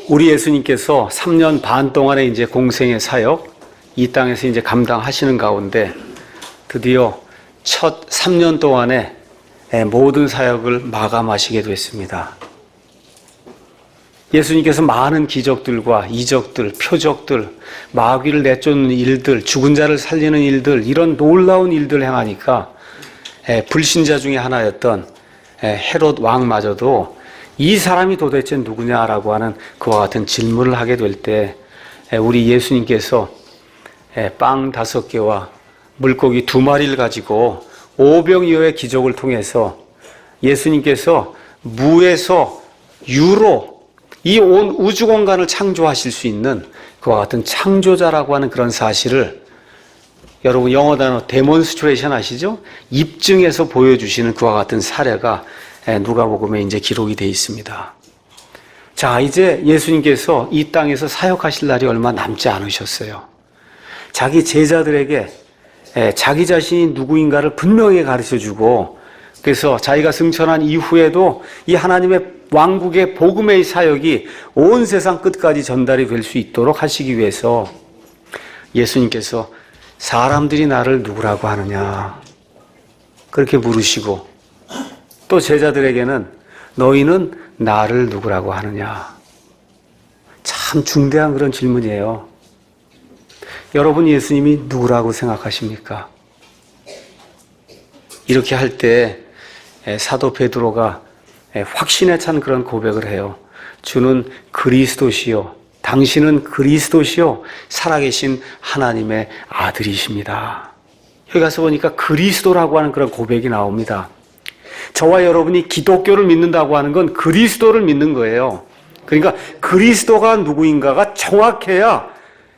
우리 예수님께서 3년 반 동안의 이제 공생의 사역, 이 땅에서 이제 감당하시는 가운데 드디어 첫 3년 동안의 모든 사역을 마감하시게 됐습니다. 예수님께서 많은 기적들과 이적들, 표적들, 마귀를 내쫓는 일들, 죽은 자를 살리는 일들, 이런 놀라운 일들을 행하니까 불신자 중에 하나였던 헤롯 왕마저도 이 사람이 도대체 누구냐라고 하는 그와 같은 질문을 하게 될 때 우리 예수님께서 빵 5개와 물고기 2마리를 가지고 오병이어의 기적을 통해서 예수님께서 무에서 유로 이 온 우주 공간을 창조하실 수 있는 그와 같은 창조자라고 하는 그런 사실을 여러분 영어 단어 데몬스트레이션 아시죠? 입증해서 보여주시는 그와 같은 사례가 누가복음에 이제 기록이 되어 있습니다. 자, 이제 예수님께서 이 땅에서 사역하실 날이 얼마 남지 않으셨어요. 자기 제자들에게 자기 자신이 누구인가를 분명히 가르쳐주고, 그래서 자기가 승천한 이후에도 이 하나님의 왕국의 복음의 사역이 온 세상 끝까지 전달이 될 수 있도록 하시기 위해서 예수님께서 사람들이 나를 누구라고 하느냐 그렇게 물으시고, 또 제자들에게는 너희는 나를 누구라고 하느냐. 참 중대한 그런 질문이에요. 여러분 예수님이 누구라고 생각하십니까? 이렇게 할 때 사도 베드로가 확신에 찬 그런 고백을 해요. 주는 그리스도시요, 당신은 그리스도시요, 살아계신 하나님의 아들이십니다. 여기 가서 보니까 그리스도라고 하는 그런 고백이 나옵니다. 저와 여러분이 기독교를 믿는다고 하는 건 그리스도를 믿는 거예요. 그러니까 그리스도가 누구인가가 정확해야,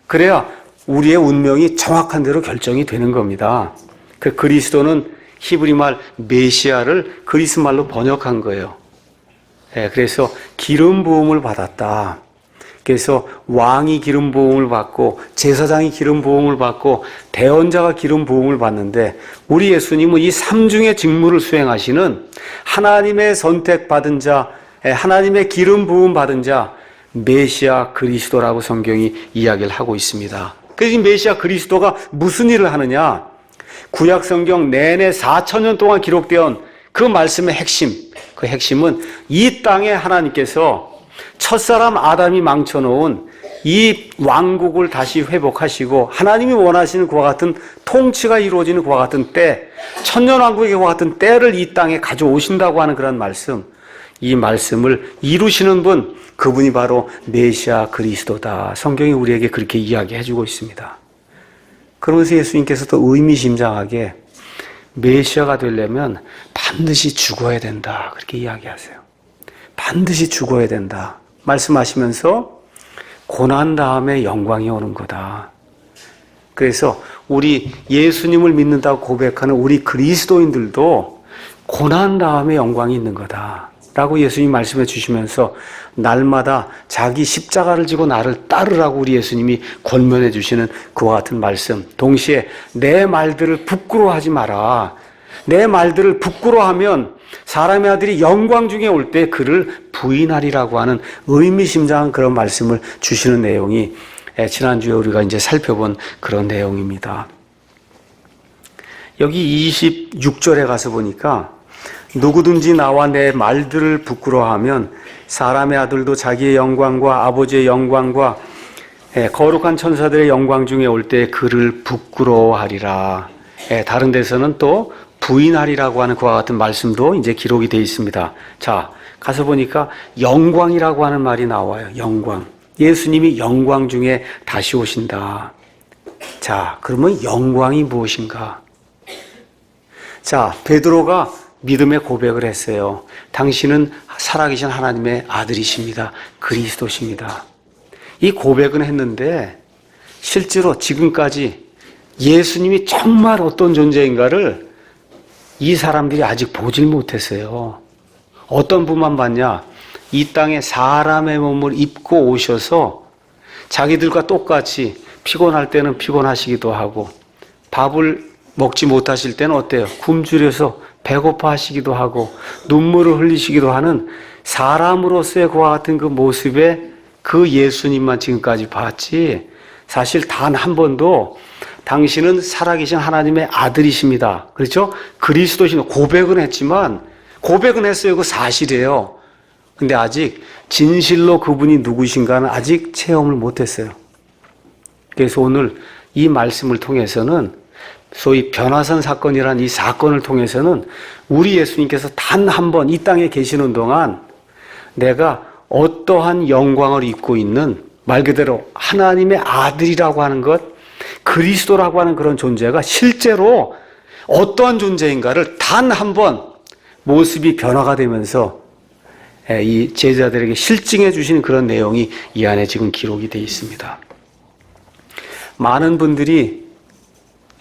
그래야 우리의 운명이 정확한 대로 결정이 되는 겁니다. 그 그리스도는 히브리말 메시아를 그리스말로 번역한 거예요. 그래서 기름 부음을 받았다. 그래서 왕이 기름 부음을 받고 제사장이 기름 부음을 받고 대언자가 기름 부음을 받는데, 우리 예수님은 이 삼중의 직무를 수행하시는 하나님의 선택받은 자, 하나님의 기름 부음 받은 자, 메시아 그리스도라고 성경이 이야기를 하고 있습니다. 그래서 이 메시아 그리스도가 무슨 일을 하느냐? 구약 성경 내내 4,000년 동안 기록되어 그 말씀의 핵심, 그 핵심은 이 땅에 하나님께서 첫사람 아담이 망쳐놓은 이 왕국을 다시 회복하시고 하나님이 원하시는 그와 같은 통치가 이루어지는 그와 같은 때, 천년왕국의 그와 같은 때를 이 땅에 가져오신다고 하는 그런 말씀, 이 말씀을 이루시는 분, 그분이 바로 메시아 그리스도다. 성경이 우리에게 그렇게 이야기해주고 있습니다. 그러면서 예수님께서 또 의미심장하게 메시아가 되려면 반드시 죽어야 된다 그렇게 이야기하세요. 반드시 죽어야 된다 말씀하시면서 고난 다음에 영광이 오는 거다. 그래서 우리 예수님을 믿는다고 고백하는 우리 그리스도인들도 고난 다음에 영광이 있는 거다 라고 예수님이 말씀해 주시면서 날마다 자기 십자가를 지고 나를 따르라고 우리 예수님이 권면해 주시는 그와 같은 말씀, 동시에 내 말들을 부끄러워하지 마라. 내 말들을 부끄러워하면 사람의 아들이 영광 중에 올 때 그를 부인하리라고 하는 의미심장한 그런 말씀을 주시는 내용이 지난주에 우리가 이제 살펴본 그런 내용입니다. 여기 26절에 가서 보니까 누구든지 나와 내 말들을 부끄러워하면 사람의 아들도 자기의 영광과 아버지의 영광과 거룩한 천사들의 영광 중에 올 때 그를 부끄러워하리라. 다른 데서는 또 부인하리라고 하는 그와 같은 말씀도 이제 기록이 되어 있습니다. 자, 가서 보니까 영광이라고 하는 말이 나와요. 영광. 예수님이 영광 중에 다시 오신다. 자, 그러면 영광이 무엇인가? 자, 베드로가 믿음의 고백을 했어요. 당신은 살아계신 하나님의 아들이십니다. 그리스도십니다. 이 고백은 했는데 실제로 지금까지 예수님이 정말 어떤 존재인가를 이 사람들이 아직 보질 못했어요. 어떤 분만 봤냐? 이 땅에 사람의 몸을 입고 오셔서 자기들과 똑같이 피곤할 때는 피곤하시기도 하고 밥을 먹지 못하실 때는 어때요? 굶주려서 배고파 하시기도 하고 눈물을 흘리시기도 하는 사람으로서의 그와 같은 그 모습에 그 예수님만 지금까지 봤지 사실 단 한 번도 당신은 살아계신 하나님의 아들이십니다. 그렇죠? 그리스도신 고백은 했지만 고백은 했어요. 그 사실이에요. 근데 아직 진실로 그분이 누구신가는 아직 체험을 못했어요. 그래서 오늘 이 말씀을 통해서는 소위 변화산 사건이라는 이 사건을 통해서는 우리 예수님께서 단 한 번 이 땅에 계시는 동안 내가 어떠한 영광을 입고 있는 말 그대로 하나님의 아들이라고 하는 것, 그리스도라고 하는 그런 존재가 실제로 어떠한 존재인가를 단 한 번 모습이 변화가 되면서 이 제자들에게 실증해 주시는 그런 내용이 이 안에 지금 기록이 되어 있습니다. 많은 분들이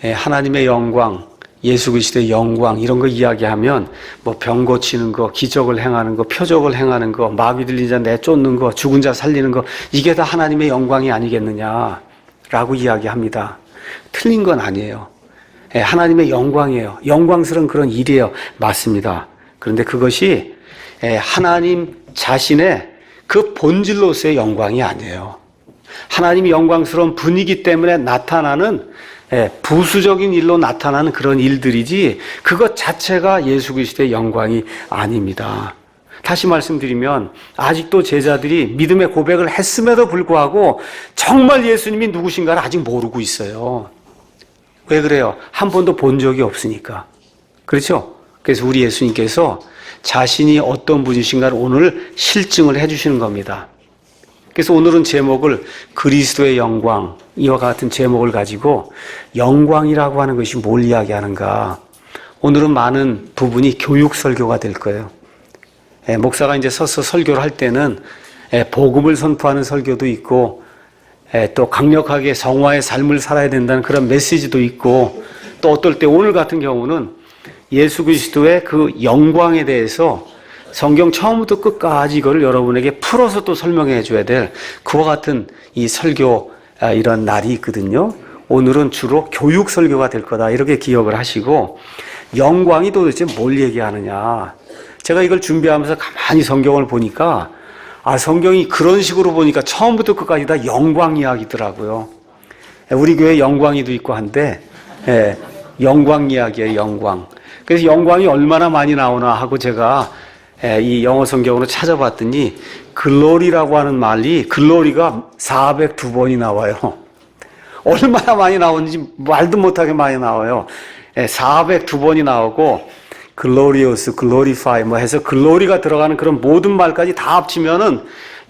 하나님의 영광, 예수 그리스도의 영광 이런 거 이야기하면 뭐 병 고치는 거, 기적을 행하는 거, 표적을 행하는 거, 마귀 들린 자 내쫓는 거, 죽은 자 살리는 거 이게 다 하나님의 영광이 아니겠느냐라고 이야기합니다. 틀린 건 아니에요. 하나님의 영광이에요. 영광스러운 그런 일이에요. 맞습니다. 그런데 그것이 하나님 자신의 그 본질로서의 영광이 아니에요. 하나님이 영광스러운 분위기 때문에 나타나는 부수적인 일로 나타나는 그런 일들이지 그것 자체가 예수 그리스도의 영광이 아닙니다. 다시 말씀드리면 아직도 제자들이 믿음의 고백을 했음에도 불구하고 정말 예수님이 누구신가를 아직 모르고 있어요. 왜 그래요? 한 번도 본 적이 없으니까. 그렇죠? 그래서 우리 예수님께서 자신이 어떤 분이신가를 오늘 실증을 해주시는 겁니다. 그래서 오늘은 제목을 그리스도의 영광, 이와 같은 제목을 가지고 영광이라고 하는 것이 뭘 이야기하는가. 오늘은 많은 부분이 교육 설교가 될 거예요. 목사가 이제 서서 설교를 할 때는 복음을 선포하는 설교도 있고 또 강력하게 성화의 삶을 살아야 된다는 그런 메시지도 있고 또 어떨 때 오늘 같은 경우는 예수 그리스도의 그 영광에 대해서 성경 처음부터 끝까지 이거를 여러분에게 풀어서 또 설명해 줘야 될 그와 같은 이 설교 이런 날이 있거든요. 오늘은 주로 교육 설교가 될 거다 이렇게 기억을 하시고 영광이 도대체 뭘 얘기하느냐. 제가 이걸 준비하면서 가만히 성경을 보니까 성경이 그런 식으로 보니까 처음부터 끝까지 다 영광 이야기더라고요. 우리 교회 영광이도 있고 한데 영광 이야기예요. 영광. 그래서 영광이 얼마나 많이 나오나 하고 제가 이 영어 성경으로 찾아봤더니 글로리라고 하는 말이 글로리가 402번이 나와요. 얼마나 많이 나오는지 말도 못하게 많이 나와요. 402번이 나오고 글로리오스, 글로리파이 뭐 해서 글로리가 들어가는 그런 모든 말까지 다 합치면은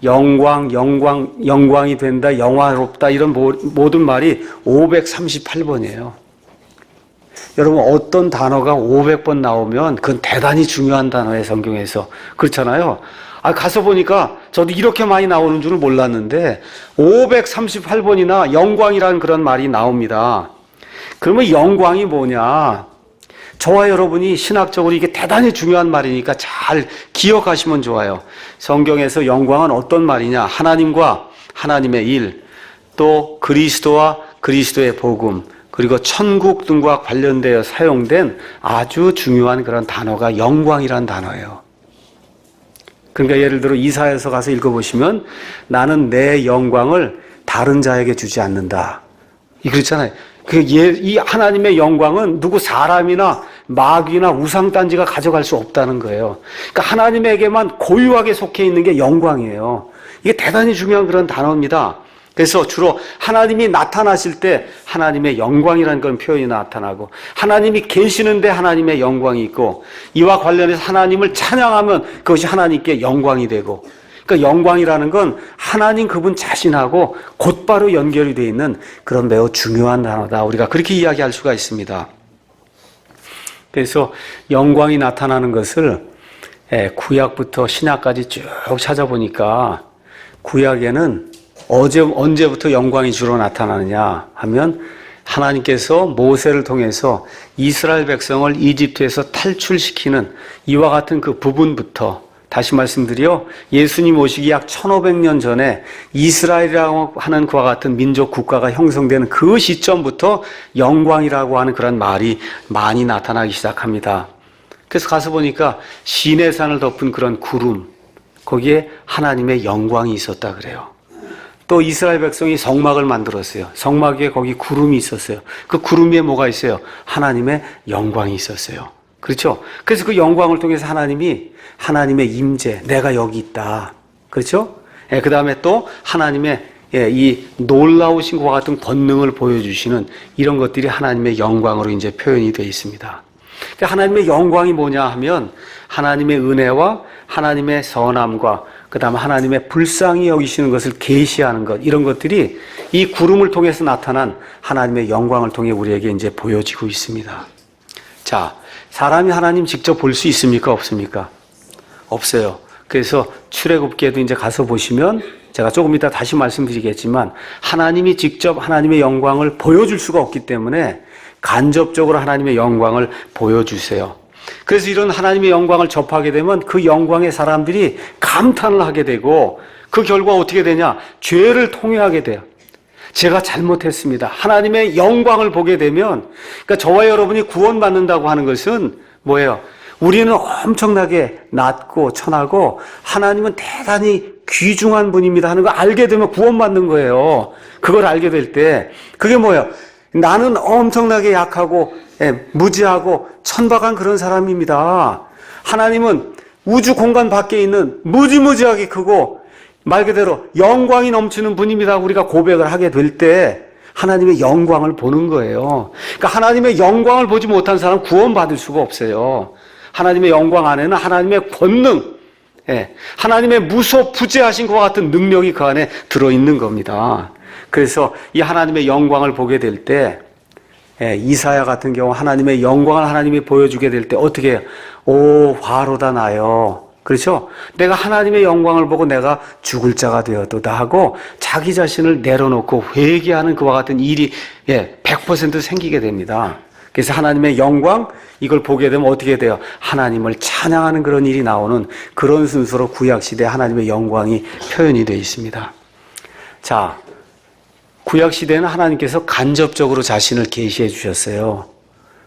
영광이 된다, 영화롭다 이런 모든 말이 538번이에요. 여러분 어떤 단어가 500번 나오면 그건 대단히 중요한 단어예요. 성경에서. 그렇잖아요. 가서 보니까 저도 이렇게 많이 나오는 줄은 몰랐는데 538번이나 영광이라는 그런 말이 나옵니다. 그러면 영광이 뭐냐? 저와 여러분이 신학적으로 이게 대단히 중요한 말이니까 잘 기억하시면 좋아요. 성경에서 영광은 어떤 말이냐? 하나님과 하나님의 일, 또 그리스도와 그리스도의 복음, 그리고 천국 등과 관련되어 사용된 아주 중요한 그런 단어가 영광이란 단어예요. 그러니까 예를 들어 이사야서 가서 읽어보시면 나는 내 영광을 다른 자에게 주지 않는다. 그렇잖아요. 이 하나님의 영광은 누구 사람이나 마귀나 우상단지가 가져갈 수 없다는 거예요. 그러니까 하나님에게만 고유하게 속해 있는 게 영광이에요. 이게 대단히 중요한 그런 단어입니다. 그래서 주로 하나님이 나타나실 때 하나님의 영광이라는 그런 표현이 나타나고 하나님이 계시는데 하나님의 영광이 있고 이와 관련해서 하나님을 찬양하면 그것이 하나님께 영광이 되고 그러니까 영광이라는 건 하나님 그분 자신하고 곧바로 연결이 되어 있는 그런 매우 중요한 단어다. 우리가 그렇게 이야기할 수가 있습니다. 그래서 영광이 나타나는 것을 구약부터 신약까지 쭉 찾아보니까 구약에는 언제부터 영광이 주로 나타나느냐 하면 하나님께서 모세를 통해서 이스라엘 백성을 이집트에서 탈출시키는 이와 같은 그 부분부터 다시 말씀드려 예수님 오시기 약 1500년 전에 이스라엘이라고 하는 그와 같은 민족 국가가 형성되는 그 시점부터 영광이라고 하는 그런 말이 많이 나타나기 시작합니다. 그래서 가서 보니까 시내산을 덮은 그런 구름 거기에 하나님의 영광이 있었다 그래요. 또 이스라엘 백성이 성막을 만들었어요. 성막 위에 거기 구름이 있었어요. 그 구름 위에 뭐가 있어요? 하나님의 영광이 있었어요. 그렇죠? 그래서 그 영광을 통해서 하나님이 하나님의 임재, 내가 여기 있다. 그렇죠? 예, 그 다음에 또 하나님의 이 놀라우신 것과 같은 권능을 보여주시는 이런 것들이 하나님의 영광으로 이제 표현이 되어 있습니다. 그러니까 하나님의 영광이 뭐냐 하면 하나님의 은혜와 하나님의 선함과 그 다음에 하나님의 불쌍히 여기시는 것을 계시하는 것, 이런 것들이 이 구름을 통해서 나타난 하나님의 영광을 통해 우리에게 이제 보여지고 있습니다. 자, 사람이 하나님 직접 볼 수 있습니까? 없습니까? 없어요. 그래서 출애굽기에도 이제 가서 보시면 제가 조금 이따 다시 말씀드리겠지만 하나님이 직접 하나님의 영광을 보여줄 수가 없기 때문에 간접적으로 하나님의 영광을 보여주세요. 그래서 이런 하나님의 영광을 접하게 되면 그 영광의 사람들이 감탄을 하게 되고 그 결과 어떻게 되냐? 죄를 통회하게 돼요. 제가 잘못했습니다. 하나님의 영광을 보게 되면, 그러니까 저와 여러분이 구원받는다고 하는 것은 뭐예요? 우리는 엄청나게 낮고 천하고 하나님은 대단히 귀중한 분입니다 하는 거 알게 되면 구원받는 거예요. 그걸 알게 될 때 그게 뭐예요? 나는 엄청나게 약하고 무지하고 천박한 그런 사람입니다. 하나님은 우주 공간 밖에 있는 무지무지하게 크고 말 그대로 영광이 넘치는 분입니다. 우리가 고백을 하게 될 때 하나님의 영광을 보는 거예요. 그러니까 하나님의 영광을 보지 못한 사람은 구원받을 수가 없어요. 하나님의 영광 안에는 하나님의 권능, 하나님의 무소부재하신 것과 같은 능력이 그 안에 들어있는 겁니다. 그래서 이 하나님의 영광을 보게 될 때 이사야 같은 경우 하나님의 영광을 하나님이 보여주게 될 때 어떻게 해요? 오, 화로다 나요. 그렇죠? 내가 하나님의 영광을 보고 내가 죽을 자가 되었도다 하고 자기 자신을 내려놓고 회개하는 그와 같은 일이 100% 생기게 됩니다. 그래서 하나님의 영광, 이걸 보게 되면 어떻게 돼요? 하나님을 찬양하는 그런 일이 나오는 그런 순서로 구약시대에 하나님의 영광이 표현이 되어 있습니다. 자, 구약시대에는 하나님께서 간접적으로 자신을 계시해 주셨어요.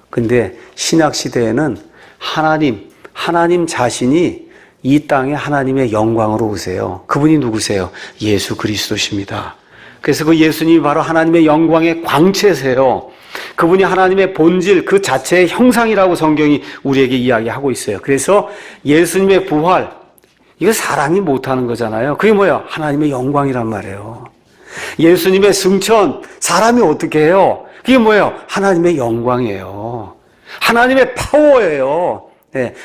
근데 신약시대에는 하나님 자신이 이 땅에 하나님의 영광으로 오세요. 그분이 누구세요? 예수 그리스도십니다. 그래서 그 예수님이 바로 하나님의 영광의 광채세요. 그분이 하나님의 본질 그 자체의 형상이라고 성경이 우리에게 이야기하고 있어요. 그래서 예수님의 부활, 이거 사람이 못하는 거잖아요. 그게 뭐예요? 하나님의 영광이란 말이에요. 예수님의 승천, 사람이 어떻게 해요? 그게 뭐예요? 하나님의 영광이에요. 하나님의 파워예요.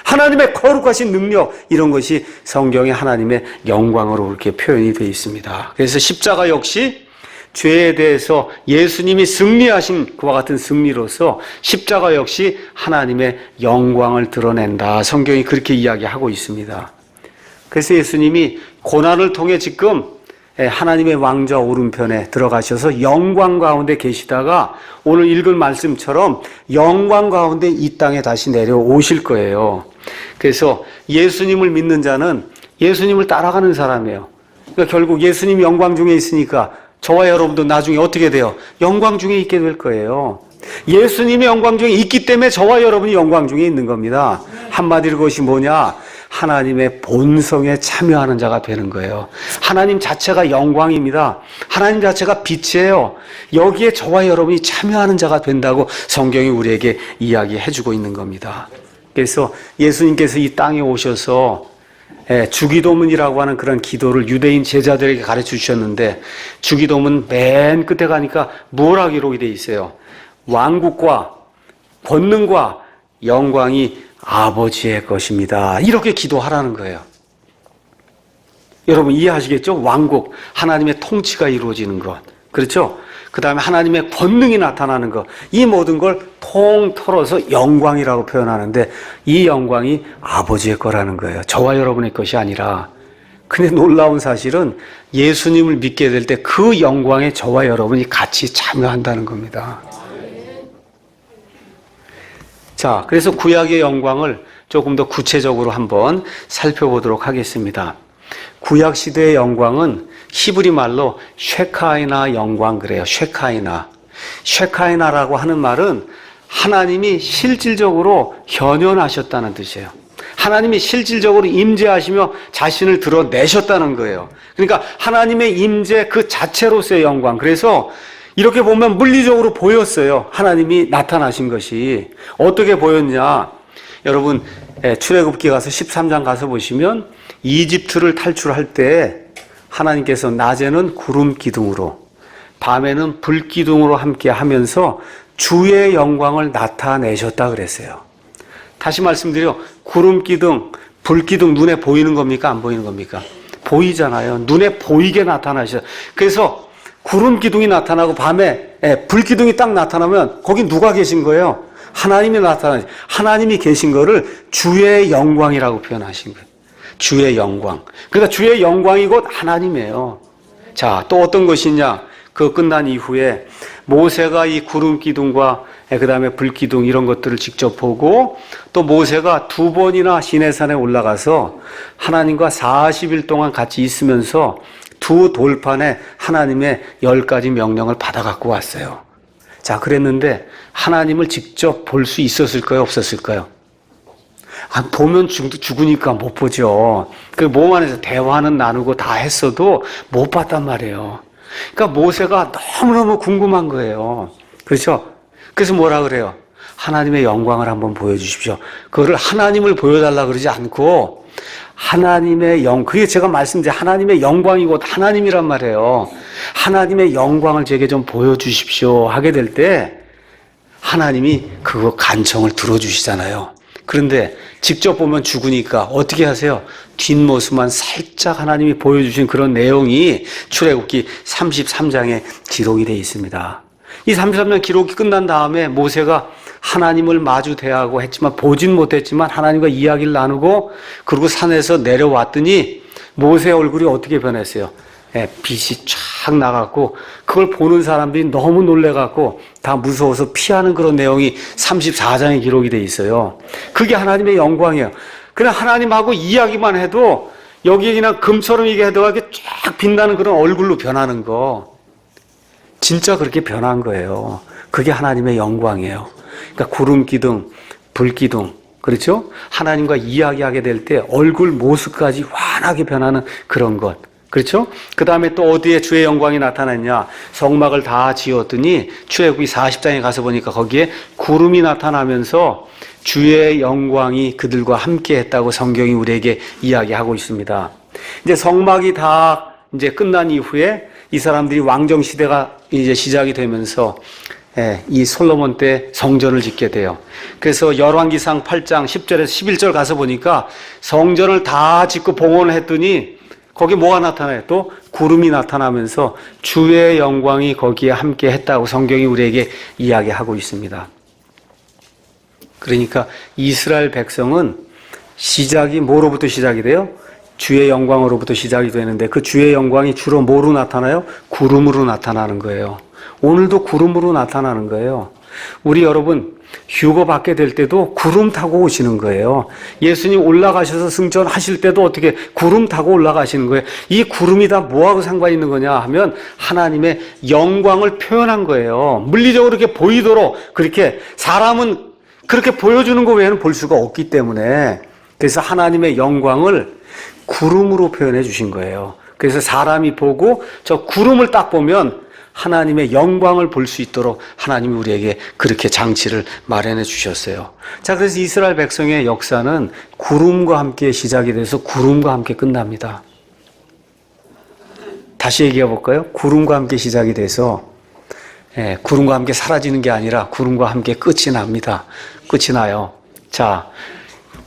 하나님의 거룩하신 능력, 이런 것이 성경에 하나님의 영광으로 그렇게 표현이 되어 있습니다. 그래서 십자가 역시 죄에 대해서 예수님이 승리하신 그와 같은 승리로서 십자가 역시 하나님의 영광을 드러낸다. 성경이 그렇게 이야기하고 있습니다. 그래서 예수님이 고난을 통해 지금 하나님의 왕좌 오른편에 들어가셔서 영광 가운데 계시다가 오늘 읽은 말씀처럼 영광 가운데 이 땅에 다시 내려오실 거예요. 그래서 예수님을 믿는 자는 예수님을 따라가는 사람이에요. 그러니까 결국 예수님 영광 중에 있으니까 저와 여러분도 나중에 어떻게 돼요? 영광 중에 있게 될 거예요. 예수님의 영광 중에 있기 때문에 저와 여러분이 영광 중에 있는 겁니다. 한마디로 그것이 뭐냐? 하나님의 본성에 참여하는 자가 되는 거예요. 하나님 자체가 영광입니다. 하나님 자체가 빛이에요. 여기에 저와 여러분이 참여하는 자가 된다고 성경이 우리에게 이야기해주고 있는 겁니다. 그래서 예수님께서 이 땅에 오셔서 주기도문이라고 하는 그런 기도를 유대인 제자들에게 가르쳐 주셨는데 주기도문 맨 끝에 가니까 뭐라 기록이 되어 있어요? 왕국과 권능과 영광이 아버지의 것입니다. 이렇게 기도하라는 거예요. 여러분 이해하시겠죠? 왕국, 하나님의 통치가 이루어지는 것. 그렇죠? 그 다음에 하나님의 권능이 나타나는 것. 이 모든 걸 통틀어서 영광이라고 표현하는데 이 영광이 아버지의 거라는 거예요. 저와 여러분의 것이 아니라. 근데 놀라운 사실은 예수님을 믿게 될 때 그 영광에 저와 여러분이 같이 참여한다는 겁니다. 자, 그래서 구약의 영광을 조금 더 구체적으로 한번 살펴보도록 하겠습니다. 구약 시대의 영광은 히브리 말로 쉐카이나 영광 그래요. 쉐카이나. 쉐카이나라고 하는 말은 하나님이 실질적으로 현현하셨다는 뜻이에요. 하나님이 실질적으로 임재하시며 자신을 드러내셨다는 거예요. 그러니까 하나님의 임재 그 자체로서의 영광. 그래서 이렇게 보면 물리적으로 보였어요. 하나님이 나타나신 것이. 어떻게 보였냐? 여러분 출애굽기 가서 13장 가서 보시면 이집트를 탈출할 때 하나님께서 낮에는 구름 기둥으로 밤에는 불 기둥으로 함께 하면서 주의 영광을 나타내셨다 그랬어요. 다시 말씀드려 구름 기둥, 불 기둥 눈에 보이는 겁니까? 안 보이는 겁니까? 보이잖아요. 눈에 보이게 나타나셔. 그래서 구름 기둥이 나타나고 밤에 불 기둥이 딱 나타나면 거기 누가 계신 거예요? 하나님이 나타나시. 하나님이 계신 거를 주의 영광이라고 표현하신 거예요. 주의 영광. 그러니까 주의 영광이 곧 하나님이에요. 자, 또 어떤 것이냐? 그 끝난 이후에 모세가 이 구름 기둥과 그 다음에 불 기둥 이런 것들을 직접 보고 또 모세가 2번이나 시내산에 올라가서 하나님과 40일 동안 같이 있으면서 두 돌판에 하나님의 10가지 명령을 받아 갖고 왔어요. 자, 그랬는데 하나님을 직접 볼 수 있었을까요? 없었을까요? 보면 죽으니까 못 보죠. 그 몸 안에서 대화는 나누고 다 했어도 못 봤단 말이에요. 그러니까 모세가 너무너무 궁금한 거예요. 그렇죠? 그래서 뭐라 그래요? 하나님의 영광을 한번 보여주십시오. 그거를 하나님을 보여달라 그러지 않고 하나님의 그게 제가 말씀드린 하나님의 영광이 곧 하나님이란 말이에요. 하나님의 영광을 제게 좀 보여주십시오 하게 될 때 하나님이 그거 간청을 들어주시잖아요. 그런데 직접 보면 죽으니까 어떻게 하세요? 뒷모습만 살짝 하나님이 보여주신 그런 내용이 출애굽기 33장에 기록이 되어 있습니다. 이 33장 기록이 끝난 다음에 모세가 하나님을 마주 대하고 했지만 보진 못했지만 하나님과 이야기를 나누고 그리고 산에서 내려왔더니 모세의 얼굴이 어떻게 변했어요? 빛이 쫙 나갔고 그걸 보는 사람들이 너무 놀래갖고 다 무서워서 피하는 그런 내용이 34장에 기록이 돼 있어요. 그게 하나님의 영광이에요. 그냥 하나님하고 이야기만 해도 여기 그냥 금처럼 이게 해도 이렇게 쫙 빛나는 그런 얼굴로 변하는 거. 진짜 그렇게 변한 거예요. 그게 하나님의 영광이에요. 그러니까 구름 기둥, 불 기둥, 그렇죠? 하나님과 이야기하게 될 때 얼굴 모습까지 환하게 변하는 그런 것. 그렇죠? 그 다음에 또 어디에 주의 영광이 나타났냐? 성막을 다 지었더니 출애굽기 40장에 가서 보니까 거기에 구름이 나타나면서 주의 영광이 그들과 함께 했다고 성경이 우리에게 이야기하고 있습니다. 이제 성막이 다 이제 끝난 이후에 이 사람들이 왕정 시대가 이제 시작이 되면서 이 솔로몬 때 성전을 짓게 돼요. 그래서 열왕기상 8장 10절에서 11절 가서 보니까 성전을 다 짓고 봉헌을 했더니 거기 뭐가 나타나요? 또 구름이 나타나면서 주의 영광이 거기에 함께 했다고 성경이 우리에게 이야기하고 있습니다. 그러니까 이스라엘 백성은 시작이 뭐로부터 시작이 돼요? 주의 영광으로부터 시작이 되는데 그 주의 영광이 주로 뭐로 나타나요? 구름으로 나타나는 거예요. 오늘도 구름으로 나타나는 거예요. 우리 여러분 휴거 받게 될 때도 구름 타고 오시는 거예요. 예수님 올라가셔서 승천하실 때도 어떻게 구름 타고 올라가시는 거예요. 이 구름이 다 뭐하고 상관이 있는 거냐 하면 하나님의 영광을 표현한 거예요. 물리적으로 이렇게 보이도록 그렇게 사람은 그렇게 보여주는 거 외에는 볼 수가 없기 때문에 그래서 하나님의 영광을 구름으로 표현해 주신 거예요. 그래서 사람이 보고 저 구름을 딱 보면 하나님의 영광을 볼 수 있도록 하나님이 우리에게 그렇게 장치를 마련해 주셨어요. 자, 그래서 이스라엘 백성의 역사는 구름과 함께 시작이 돼서 구름과 함께 끝납니다. 다시 얘기해 볼까요? 구름과 함께 시작이 돼서 구름과 함께 사라지는 게 아니라 구름과 함께 끝이 납니다. 끝이 나요. 자,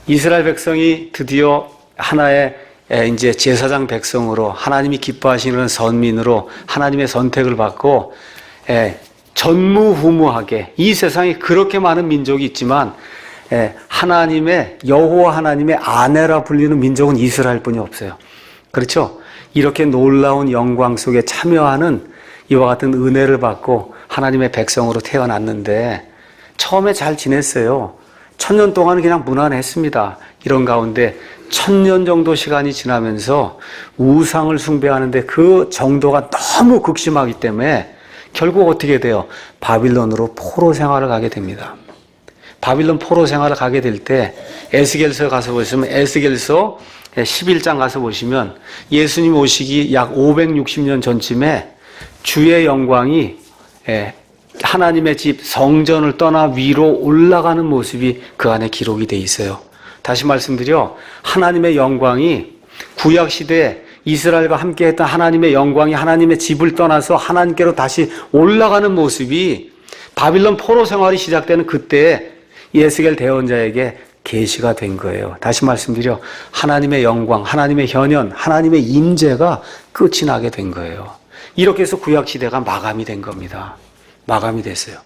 이스라엘 백성이 드디어 하나의 이제 제사장 백성으로 하나님이 기뻐하시는 선민으로 하나님의 선택을 받고 전무후무하게 이 세상에 그렇게 많은 민족이 있지만 하나님의 여호와 하나님의 아내라 불리는 민족은 이스라엘뿐이 없어요. 그렇죠? 이렇게 놀라운 영광 속에 참여하는 이와 같은 은혜를 받고 하나님의 백성으로 태어났는데 처음에 잘 지냈어요. 1000년 동안은 그냥 무난했습니다. 이런 가운데 1000년 정도 시간이 지나면서 우상을 숭배하는데 그 정도가 너무 극심하기 때문에 결국 어떻게 돼요? 바빌론으로 포로 생활을 가게 됩니다. 바빌론 포로 생활을 가게 될 때 에스겔서 가서 보시면 에스겔서 11장 가서 보시면 예수님 오시기 약 560년 전쯤에 주의 영광이 하나님의 집 성전을 떠나 위로 올라가는 모습이 그 안에 기록이 돼 있어요. 다시 말씀드려 하나님의 영광이 구약시대에 이스라엘과 함께했던 하나님의 영광이 하나님의 집을 떠나서 하나님께로 다시 올라가는 모습이 바빌론 포로 생활이 시작되는 그때에 에스겔 대언자에게 계시가 된 거예요. 다시 말씀드려 하나님의 영광, 하나님의 현현, 하나님의 임재가 끝이 나게 된 거예요. 이렇게 해서 구약시대가 마감이 된 겁니다. 마감이 됐어요.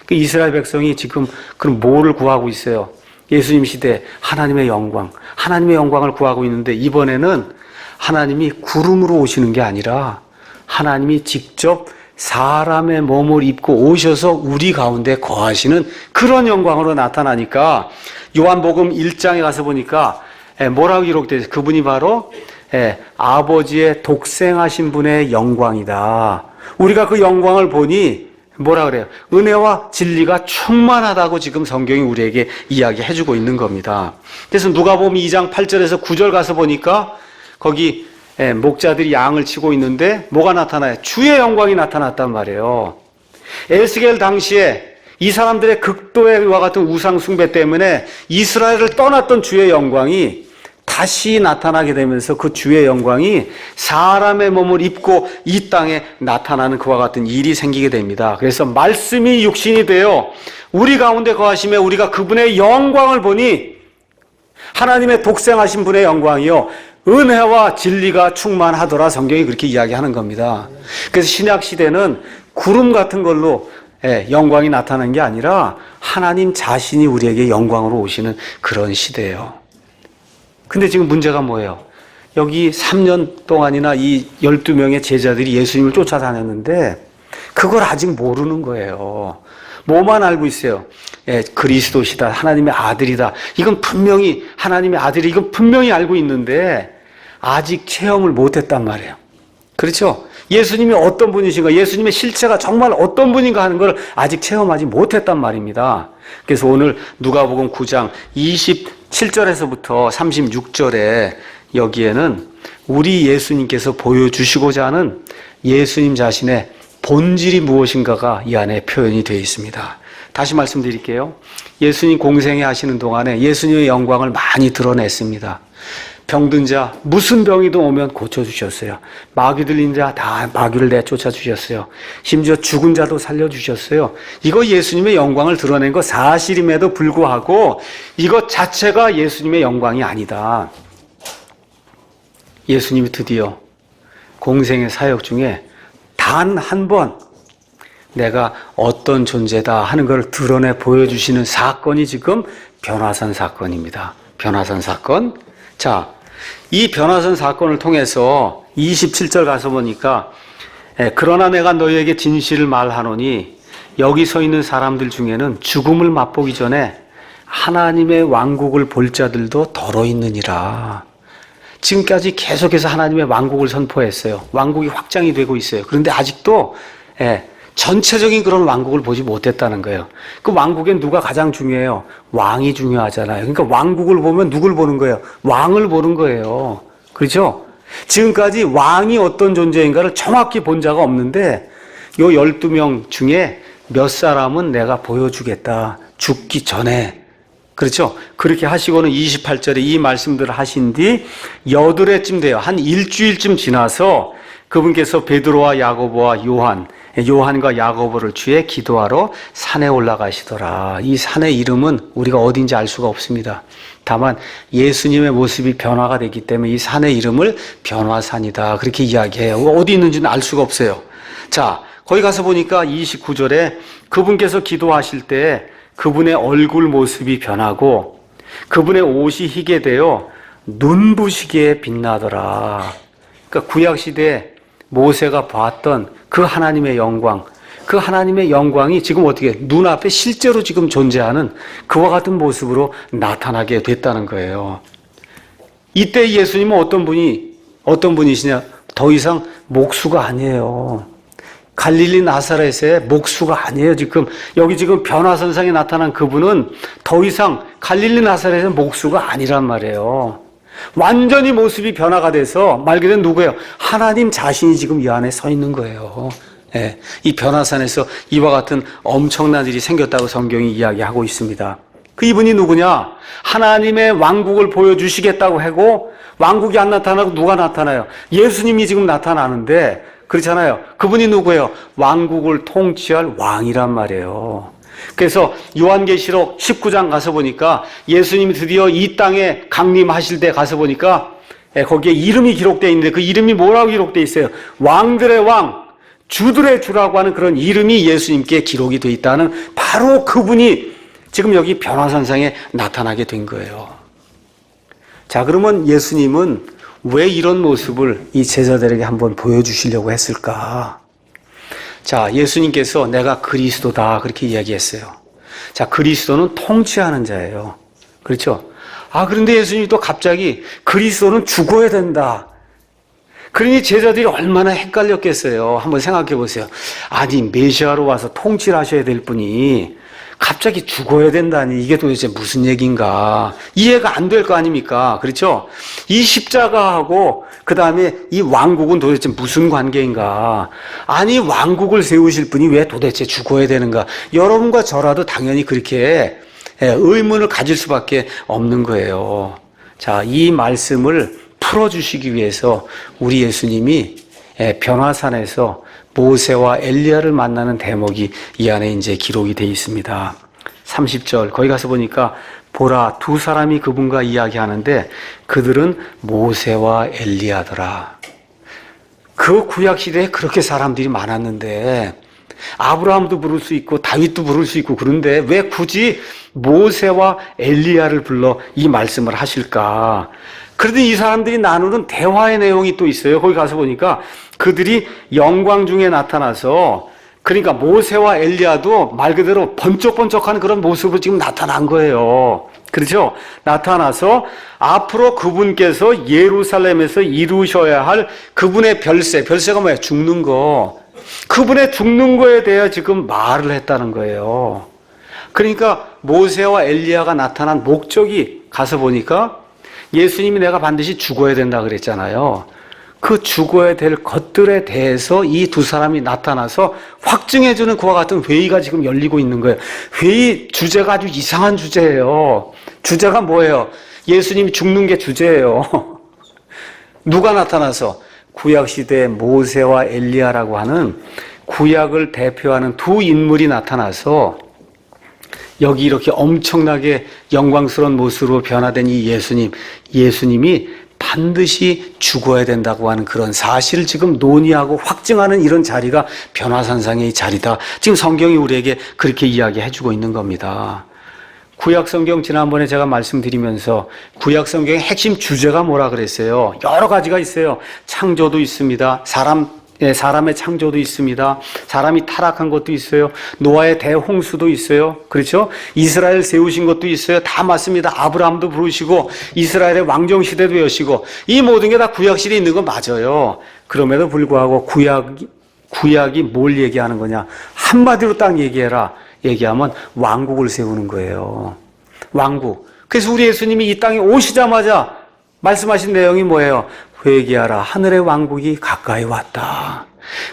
그 이스라엘 백성이 지금 그럼 뭐를 구하고 있어요? 예수님 시대 하나님의 영광, 하나님의 영광을 구하고 있는데 이번에는 하나님이 구름으로 오시는 게 아니라 하나님이 직접 사람의 몸을 입고 오셔서 우리 가운데 거하시는 그런 영광으로 나타나니까 요한복음 1장에 가서 보니까 뭐라고 기록되어 있어요? 그분이 바로 아버지의 독생하신 분의 영광이다. 우리가 그 영광을 보니 뭐라 그래요? 은혜와 진리가 충만하다고 지금 성경이 우리에게 이야기해주고 있는 겁니다. 그래서 누가복음 2장 8절에서 9절 가서 보니까 거기 목자들이 양을 치고 있는데 뭐가 나타나요? 주의 영광이 나타났단 말이에요. 에스겔 당시에 이 사람들의 극도의와 같은 우상 숭배 때문에 이스라엘을 떠났던 주의 영광이 다시 나타나게 되면서 그 주의 영광이 사람의 몸을 입고 이 땅에 나타나는 그와 같은 일이 생기게 됩니다. 그래서 말씀이 육신이 되어 우리 가운데 거하심에 우리가 그분의 영광을 보니 하나님의 독생하신 분의 영광이요 은혜와 진리가 충만하더라. 성경이 그렇게 이야기하는 겁니다. 그래서 신약 시대는 구름 같은 걸로 영광이 나타나는 게 아니라 하나님 자신이 우리에게 영광으로 오시는 그런 시대예요. 근데 지금 문제가 뭐예요? 여기 3년 동안이나 이 12명의 제자들이 예수님을 쫓아다녔는데 그걸 아직 모르는 거예요. 뭐만 알고 있어요? 그리스도시다. 하나님의 아들이다. 이건 분명히 하나님의 아들이 이건 분명히 알고 있는데 아직 체험을 못했단 말이에요. 그렇죠? 예수님이 어떤 분이신가, 예수님의 실체가 정말 어떤 분인가 하는 걸 아직 체험하지 못했단 말입니다. 그래서 오늘 누가복음 9장 27절에서부터 36절에 여기에는 우리 예수님께서 보여주시고자 하는 예수님 자신의 본질이 무엇인가가 이 안에 표현이 되어 있습니다. 다시 말씀드릴게요. 예수님 공생애 하시는 동안에 예수님의 영광을 많이 드러냈습니다. 병든 자 무슨 병이든 오면 고쳐주셨어요. 마귀 들린 자 다 마귀를 내쫓아 주셨어요. 심지어 죽은 자도 살려주셨어요. 이거 예수님의 영광을 드러낸 거 사실임에도 불구하고 이것 자체가 예수님의 영광이 아니다. 예수님이 드디어 공생의 사역 중에 단 한 번 내가 어떤 존재다 하는 걸 드러내 보여주시는 사건이 지금 변화산 사건입니다. 변화산 사건. 자, 이 변화산 사건을 통해서 27절 가서 보니까 그러나 내가 너희에게 진실을 말하노니 여기 서 있는 사람들 중에는 죽음을 맛보기 전에 하나님의 왕국을 볼 자들도 더러 있느니라. 지금까지 계속해서 하나님의 왕국을 선포했어요. 왕국이 확장이 되고 있어요. 그런데 아직도 전체적인 그런 왕국을 보지 못했다는 거예요. 그 왕국엔 누가 가장 중요해요? 왕이 중요하잖아요. 그러니까 왕국을 보면 누굴 보는 거예요? 왕을 보는 거예요. 그렇죠? 지금까지 왕이 어떤 존재인가를 정확히 본 자가 없는데 요 12명 중에 몇 사람은 내가 보여주겠다. 죽기 전에. 그렇죠? 그렇게 하시고는 28절에 이 말씀들을 하신 뒤 여드레쯤 돼요. 한 일주일쯤 지나서 그분께서 베드로와 야고보와 요한과 야고보를 취해 기도하러 산에 올라가시더라. 이 산의 이름은 우리가 어딘지 알 수가 없습니다. 다만 예수님의 모습이 변화가 됐기 때문에 이 산의 이름을 변화산이다. 그렇게 이야기해요. 어디 있는지는 알 수가 없어요. 자, 거기 가서 보니까 29절에 그분께서 기도하실 때 그분의 얼굴 모습이 변하고 그분의 옷이 희게 되어 눈부시게 빛나더라. 그러니까 구약시대에 모세가 봤던 그 하나님의 영광, 그 하나님의 영광이 지금 어떻게 눈앞에 실제로 지금 존재하는 그와 같은 모습으로 나타나게 됐다는 거예요. 이때 예수님은 어떤 분이시냐? 더 이상 목수가 아니에요. 갈릴리 나사렛의 목수가 아니에요. 지금 여기 지금 변화선상에 나타난 그분은 더 이상 갈릴리 나사렛의 목수가 아니란 말이에요. 완전히 모습이 변화가 돼서 말 그대로 누구예요? 하나님 자신이 지금 이 안에 서 있는 거예요. 예, 이 변화산에서 이와 같은 엄청난 일이 생겼다고 성경이 이야기하고 있습니다. 그 이분이 누구냐? 하나님의 왕국을 보여주시겠다고 하고 왕국이 안 나타나고 누가 나타나요? 예수님이 지금 나타나는데 그렇잖아요. 그분이 누구예요? 왕국을 통치할 왕이란 말이에요. 그래서 요한계시록 19장 가서 보니까 예수님이 드디어 이 땅에 강림하실 때 가서 보니까 거기에 이름이 기록되어 있는데 그 이름이 뭐라고 기록되어 있어요? 왕들의 왕, 주들의 주라고 하는 그런 이름이 예수님께 기록이 되어 있다는 바로 그분이 지금 여기 변화산상에 나타나게 된 거예요. 자, 그러면 예수님은 왜 이런 모습을 이 제자들에게 한번 보여주시려고 했을까? 자, 예수님께서 내가 그리스도다 그렇게 이야기했어요. 자, 그리스도는 통치하는 자예요. 그렇죠? 아, 그런데 예수님이 또 갑자기 그리스도는 죽어야 된다. 그러니 제자들이 얼마나 헷갈렸겠어요. 한번 생각해 보세요. 아니, 메시아로 와서 통치를 하셔야 될 분이 갑자기 죽어야 된다니 이게 도대체 무슨 얘기인가. 이해가 안 될 거 아닙니까? 그렇죠? 이 십자가하고 그 다음에 이 왕국은 도대체 무슨 관계인가. 아니, 왕국을 세우실 분이 왜 도대체 죽어야 되는가. 여러분과 저라도 당연히 그렇게 의문을 가질 수밖에 없는 거예요. 자, 이 말씀을 풀어주시기 위해서 우리 예수님이 변화산에서 모세와 엘리야를 만나는 대목이 이 안에 이제 기록이 되어 있습니다. 30절 거기 가서 보니까 보라 두 사람이 그분과 이야기하는데 그들은 모세와 엘리야더라. 그 구약 시대에 그렇게 사람들이 많았는데 아브라함도 부를 수 있고 다윗도 부를 수 있고 그런데 왜 굳이 모세와 엘리야를 불러 이 말씀을 하실까? 그런데 이 사람들이 나누는 대화의 내용이 또 있어요. 거기 가서 보니까 그들이 영광 중에 나타나서 그러니까 모세와 엘리야도 말 그대로 번쩍번쩍하는 그런 모습으로 지금 나타난 거예요. 그렇죠? 나타나서 앞으로 그분께서 예루살렘에서 이루셔야 할 그분의 별세가 뭐예요? 죽는 거. 그분의 죽는 거에 대해 지금 말을 했다는 거예요. 그러니까 모세와 엘리야가 나타난 목적이 가서 보니까 예수님이 내가 반드시 죽어야 된다 그랬잖아요. 그 죽어야 될 것들에 대해서 이 두 사람이 나타나서 확증해주는 그와 같은 회의가 지금 열리고 있는 거예요. 회의 주제가 아주 이상한 주제예요. 주제가 뭐예요? 예수님이 죽는 게 주제예요. 누가 나타나서? 구약시대의 모세와 엘리야라고 하는 구약을 대표하는 두 인물이 나타나서 여기 이렇게 엄청나게 영광스러운 모습으로 변화된 이 예수님이 반드시 죽어야 된다고 하는 그런 사실을 지금 논의하고 확증하는 이런 자리가 변화산상의 자리다. 지금 성경이 우리에게 그렇게 이야기해주고 있는 겁니다. 구약성경 지난번에 제가 말씀드리면서 구약성경의 핵심 주제가 뭐라 그랬어요? 여러 가지가 있어요. 창조도 있습니다. 사람의 창조도 있습니다. 사람이 타락한 것도 있어요. 노아의 대홍수도 있어요. 그렇죠? 이스라엘 세우신 것도 있어요. 다 맞습니다. 아브라함도 부르시고 이스라엘의 왕정시대도 여시고 이 모든 게 다 구약시대에 있는 건 맞아요. 그럼에도 불구하고 구약이 뭘 얘기하는 거냐? 한마디로 딱 얘기하면 왕국을 세우는 거예요. 왕국. 그래서 우리 예수님이 이 땅에 오시자마자 말씀하신 내용이 뭐예요? 회개하라. 하늘의 왕국이 가까이 왔다.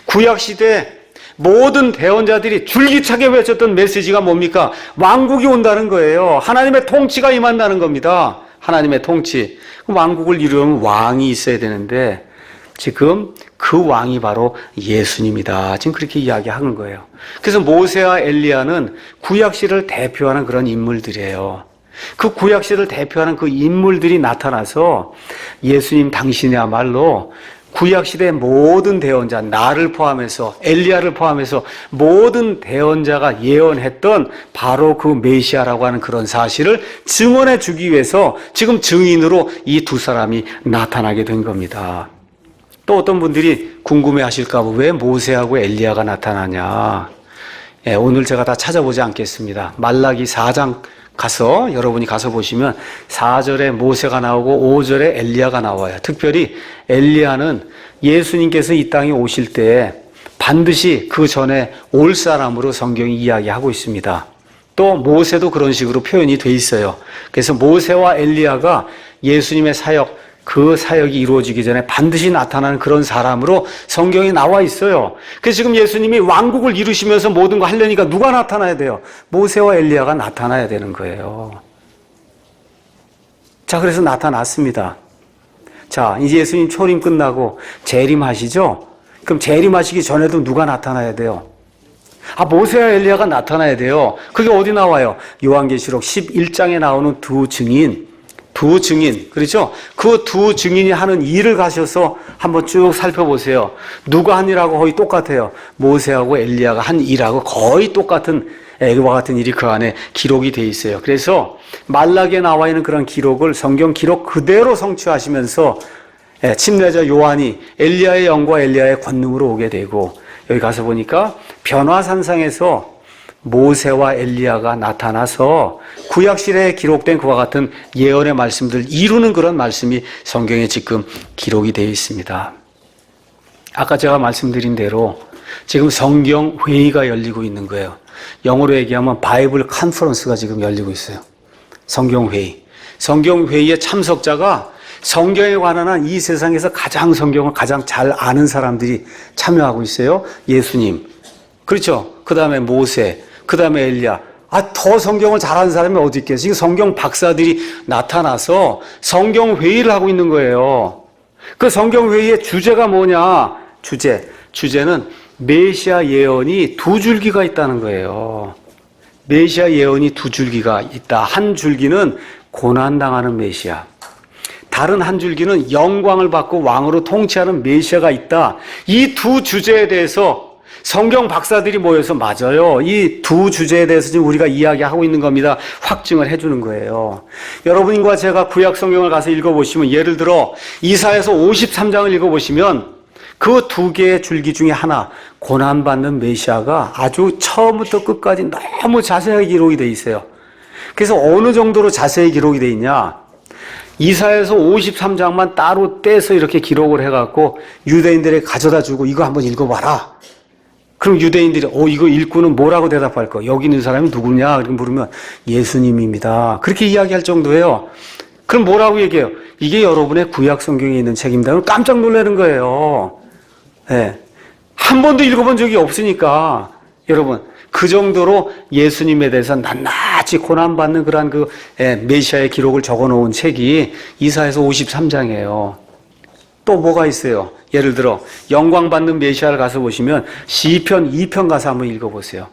구약시대 모든 대언자들이 줄기차게 외쳤던 메시지가 뭡니까? 왕국이 온다는 거예요. 하나님의 통치가 임한다는 겁니다. 하나님의 통치. 왕국을 이루려면 왕이 있어야 되는데 지금 그 왕이 바로 예수님이다. 지금 그렇게 이야기하는 거예요. 그래서 모세와 엘리야는 구약시를 대표하는 그런 인물들이에요. 그 구약시를 대표하는 그 인물들이 나타나서 예수님 당신이야말로 구약시대의 모든 대언자, 나를 포함해서 엘리야를 포함해서 모든 대언자가 예언했던 바로 그 메시아라고 하는 그런 사실을 증언해 주기 위해서 지금 증인으로 이 두 사람이 나타나게 된 겁니다. 또 어떤 분들이 궁금해 하실까 봐 왜 모세하고 엘리야가 나타나냐. 오늘 제가 다 찾아보지 않겠습니다. 말라기 4장 여러분이 가서 보시면 4절에 모세가 나오고 5절에 엘리야가 나와요. 특별히 엘리야는 예수님께서 이 땅에 오실 때 반드시 그 전에 올 사람으로 성경이 이야기하고 있습니다. 또 모세도 그런 식으로 표현이 돼 있어요. 그래서 모세와 엘리야가 예수님의 사역, 그 사역이 이루어지기 전에 반드시 나타나는 그런 사람으로 성경에 나와 있어요. 그래서 지금 예수님이 왕국을 이루시면서 모든 거 하려니까 누가 나타나야 돼요? 모세와 엘리야가 나타나야 되는 거예요. 자, 그래서 나타났습니다. 자, 이제 예수님 초림 끝나고 재림하시죠? 그럼 재림하시기 전에도 누가 나타나야 돼요? 모세와 엘리야가 나타나야 돼요. 그게 어디 나와요? 요한계시록 11장에 나오는 두 증인, 그렇죠? 그 두 증인이 하는 일을 가셔서 한번 쭉 살펴보세요. 누가 한 일하고 거의 똑같아요. 모세하고 엘리야가 한 일하고 거의 똑같은 애와 같은 일이 그 안에 기록이 돼 있어요. 그래서 말라기에 나와 있는 그런 기록을 성경 기록 그대로 성취하시면서 침례자 요한이 엘리야의 영과 엘리야의 권능으로 오게 되고, 여기 가서 보니까 변화산상에서 모세와 엘리야가 나타나서 구약시대에 기록된 그와 같은 예언의 말씀들 이루는 그런 말씀이 성경에 지금 기록이 되어 있습니다. 아까 제가 말씀드린 대로 지금 성경 회의가 열리고 있는 거예요. 영어로 얘기하면 바이블 컨퍼런스가 지금 열리고 있어요. 성경 회의. 성경 회의의 참석자가 성경에 관한 한 이 세상에서 가장 성경을 가장 잘 아는 사람들이 참여하고 있어요. 예수님, 그렇죠? 그 다음에 모세, 그 다음에 엘리야. 더 성경을 잘 아는 사람이 어디 있겠어요? 지금 성경 박사들이 나타나서 성경 회의를 하고 있는 거예요. 그 성경 회의의 주제가 뭐냐? 주제는 메시아 예언이 두 줄기가 있다는 거예요. 메시아 예언이 두 줄기가 있다. 한 줄기는 고난당하는 메시아, 다른 한 줄기는 영광을 받고 왕으로 통치하는 메시아가 있다. 이 두 주제에 대해서 성경 박사들이 모여서 맞아요. 이 두 주제에 대해서 지금 우리가 이야기하고 있는 겁니다. 확증을 해주는 거예요. 여러분과 제가 구약 성경을 가서 읽어보시면, 예를 들어 이사야서 53장을 읽어보시면 그 두 개의 줄기 중에 하나, 고난받는 메시아가 아주 처음부터 끝까지 너무 자세하게 기록이 되어 있어요. 그래서 어느 정도로 자세히 기록이 되어 있냐? 이사야서 53장만 따로 떼서 이렇게 기록을 해갖고 유대인들에게 가져다 주고 이거 한번 읽어봐라. 그럼 유대인들이 이거 읽고는 뭐라고 대답할 거? 여기 있는 사람이 누구냐? 이렇게 물으면 예수님입니다. 그렇게 이야기할 정도예요. 그럼 뭐라고 얘기해요? 이게 여러분의 구약 성경에 있는 책입니다. 그럼 깜짝 놀라는 거예요. 네. 한 번도 읽어본 적이 없으니까. 여러분, 그 정도로 예수님에 대해서 낱낱이 고난받는 그러한 메시아의 기록을 적어 놓은 책이 이사야서 53장이에요. 또 뭐가 있어요? 예를 들어 영광받는 메시아를 가서 보시면 시편 2편 가서 한번 읽어보세요.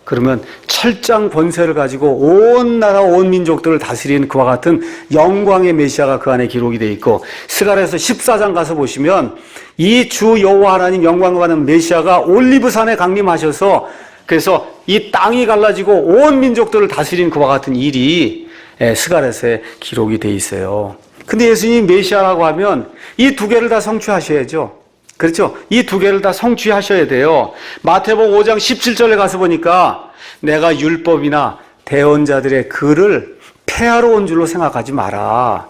그러면 철장 권세를 가지고 온 나라 온 민족들을 다스리는 그와 같은 영광의 메시아가 그 안에 기록이 되어 있고, 스가랴서 14장 가서 보시면 이 주 여호와 하나님 영광을 받는 메시아가 올리브산에 강림하셔서 그래서 이 땅이 갈라지고 온 민족들을 다스리는 그와 같은 일이 스가랴서에 기록이 되어 있어요. 근데 예수님이 메시아라고 하면 이 두 개를 다 성취하셔야죠. 그렇죠? 이 두 개를 다 성취하셔야 돼요. 마태복음 5장 17절에 가서 보니까 내가 율법이나 대언자들의 글을 폐하러 온 줄로 생각하지 마라.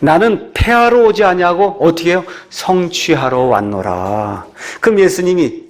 나는 폐하러 오지 아니하고 어떻게 해요? 성취하러 왔노라. 그럼 예수님이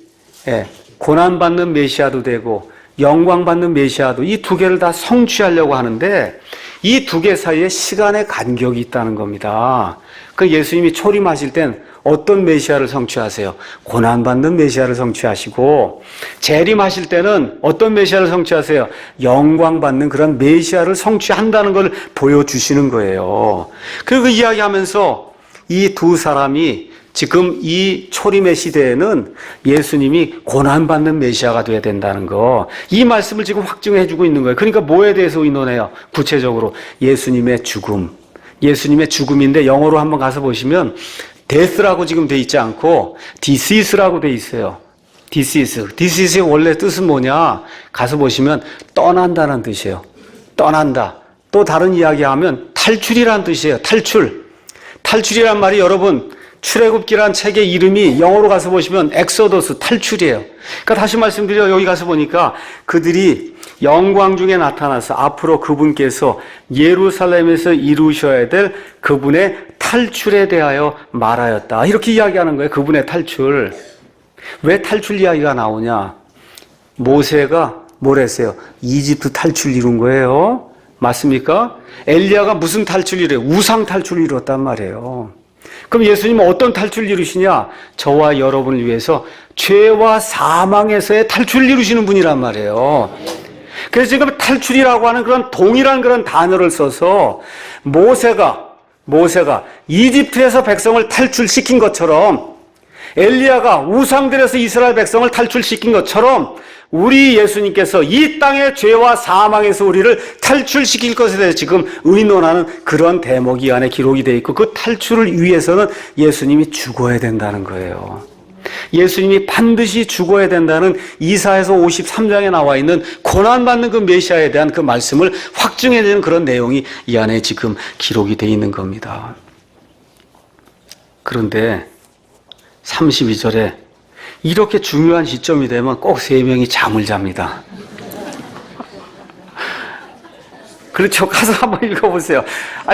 고난받는 메시아도 되고 영광받는 메시아도 이 두 개를 다 성취하려고 하는데 이 두 개 사이에 시간의 간격이 있다는 겁니다. 그 예수님이 초림하실 땐 어떤 메시아를 성취하세요? 고난받는 메시아를 성취하시고, 재림하실 때는 어떤 메시아를 성취하세요? 영광받는 그런 메시아를 성취한다는 걸 보여주시는 거예요. 그리고 이야기하면서 이 두 사람이 지금 이 초림의 시대에는 예수님이 고난받는 메시아가 되어야 된다는 거, 이 말씀을 지금 확증해 주고 있는 거예요. 그러니까 뭐에 대해서 의논해요? 구체적으로 예수님의 죽음. 예수님의 죽음인데 영어로 한번 가서 보시면 death라고 지금 돼 있지 않고 decease라고 돼 있어요. decease의 원래 뜻은 뭐냐? 가서 보시면 떠난다는 뜻이에요. 떠난다. 또 다른 이야기하면 탈출이라는 뜻이에요. 탈출이란 말이 여러분, 출애굽기란 책의 이름이 영어로 가서 보시면 엑소더스, 탈출이에요. 그러니까 다시 말씀드려, 여기 가서 보니까 그들이 영광 중에 나타나서 앞으로 그분께서 예루살렘에서 이루셔야 될 그분의 탈출에 대하여 말하였다. 이렇게 이야기하는 거예요. 그분의 탈출. 왜 탈출 이야기가 나오냐? 모세가 뭘 했어요? 이집트 탈출 이룬 거예요. 맞습니까? 엘리야가 무슨 탈출을 이래요? 우상 탈출을 이뤘단 말이에요. 그럼 예수님은 어떤 탈출을 이루시냐? 저와 여러분을 위해서 죄와 사망에서의 탈출을 이루시는 분이란 말이에요. 그래서 지금 탈출이라고 하는 그런 동일한 그런 단어를 써서 모세가 이집트에서 백성을 탈출시킨 것처럼 엘리야가 우상들에서 이스라엘 백성을 탈출시킨 것처럼 우리 예수님께서 이 땅의 죄와 사망에서 우리를 탈출시킬 것에 대해서 지금 의논하는 그런 대목이 이 안에 기록이 되어 있고 그 탈출을 위해서는 예수님이 죽어야 된다는 거예요. 예수님이 반드시 죽어야 된다는 이사야서 53장에 나와 있는 고난받는 그 메시아에 대한 그 말씀을 확증해내는 그런 내용이 이 안에 지금 기록이 되어 있는 겁니다. 그런데 32절에 이렇게 중요한 시점이 되면 꼭 세 명이 잠을 잡니다. 그렇죠. 가서 한번 읽어보세요.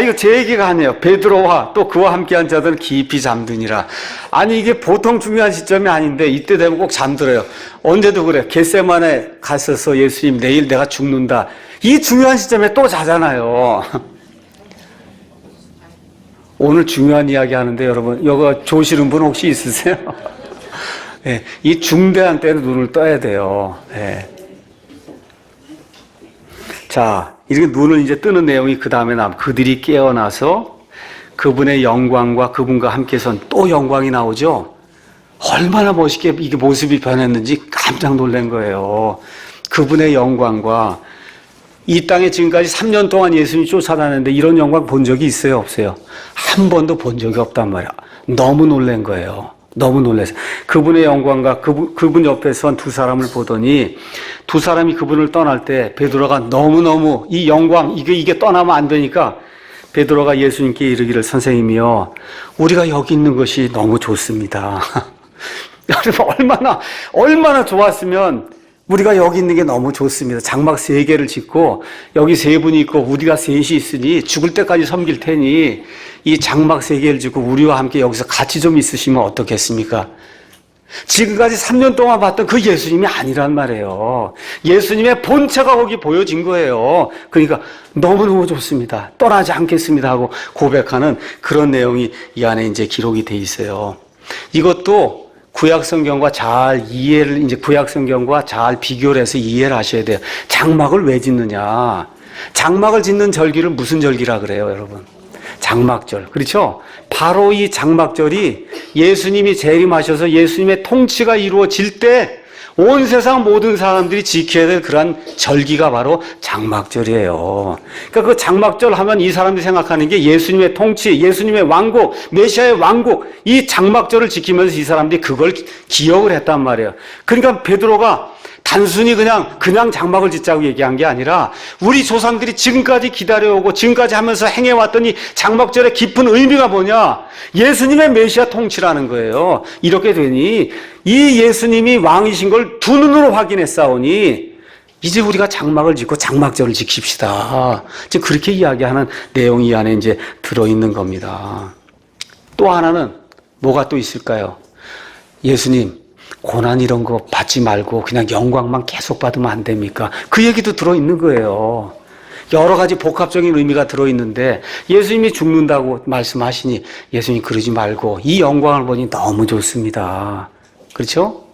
이거 제 얘기가 아니에요. 베드로와 또 그와 함께한 자들은 깊이 잠드니라. 아니, 이게 보통 중요한 시점이 아닌데 이때 되면 꼭 잠들어요. 언제도 그래. 겟세마네 갔어서 예수님 내일 내가 죽는다. 이 중요한 시점에 또 자잖아요. 오늘 중요한 이야기 하는데 여러분, 이거 조시는 분 혹시 있으세요? 네, 이 중대한 때는 눈을 떠야 돼요. 네. 자, 이렇게 눈을 이제 뜨는 내용이 그 다음에 그들이 깨어나서 그분의 영광과 그분과 함께 선 또 영광이 나오죠? 얼마나 멋있게 이게 모습이 변했는지 깜짝 놀란 거예요. 그분의 영광과 이 땅에 지금까지 3년 동안 예수님이 쫓아다녔는데 이런 영광 본 적이 있어요? 없어요? 한 번도 본 적이 없단 말이야. 너무 놀란 거예요. 너무 놀라서 그분의 영광과 그분 옆에 선 두 사람을 보더니 두 사람이 그분을 떠날 때 베드로가 너무너무 이 영광 이게 떠나면 안 되니까 베드로가 예수님께 이르기를 선생님이여 우리가 여기 있는 것이 너무 좋습니다. 여러분 얼마나 좋았으면 우리가 여기 있는 게 너무 좋습니다. 장막 3개를 짓고 여기 3분이 있고 우리가 셋이 있으니 죽을 때까지 섬길 테니 이 장막 3개를 짓고 우리와 함께 여기서 같이 좀 있으시면 어떻겠습니까? 지금까지 3년 동안 봤던 그 예수님이 아니란 말이에요. 예수님의 본체가 거기 보여진 거예요. 그러니까 너무너무 좋습니다. 떠나지 않겠습니다 하고 고백하는 그런 내용이 이 안에 이제 기록이 돼 있어요. 이것도 구약성경과 구약성경과 잘 비교를 해서 이해를 하셔야 돼요. 장막을 왜 짓느냐? 장막을 짓는 절기를 무슨 절기라 그래요, 여러분? 장막절. 그렇죠? 바로 이 장막절이 예수님이 재림하셔서 예수님의 통치가 이루어질 때 온 세상 모든 사람들이 지켜야 될 그러한 절기가 바로 장막절이에요. 그러니까 그 장막절 하면 이 사람들이 생각하는 게 예수님의 통치, 예수님의 왕국, 메시아의 왕국, 이 장막절을 지키면서 이 사람들이 그걸 기억을 했단 말이에요. 그러니까 베드로가 단순히 그냥 장막을 짓자고 얘기한 게 아니라 우리 조상들이 지금까지 기다려오고 지금까지 하면서 행해왔던 이 장막절의 깊은 의미가 뭐냐? 예수님의 메시아 통치라는 거예요. 이렇게 되니 이 예수님이 왕이신 걸 두 눈으로 확인했사오니 이제 우리가 장막을 짓고 장막절을 지킵시다. 이제 그렇게 이야기하는 내용이 이 안에 이제 들어있는 겁니다. 또 하나는 뭐가 또 있을까요? 예수님, 고난 이런 거 받지 말고 그냥 영광만 계속 받으면 안 됩니까? 그 얘기도 들어있는 거예요. 여러 가지 복합적인 의미가 들어있는데 예수님이 죽는다고 말씀하시니 예수님 그러지 말고 이 영광을 보니 너무 좋습니다. 그렇죠?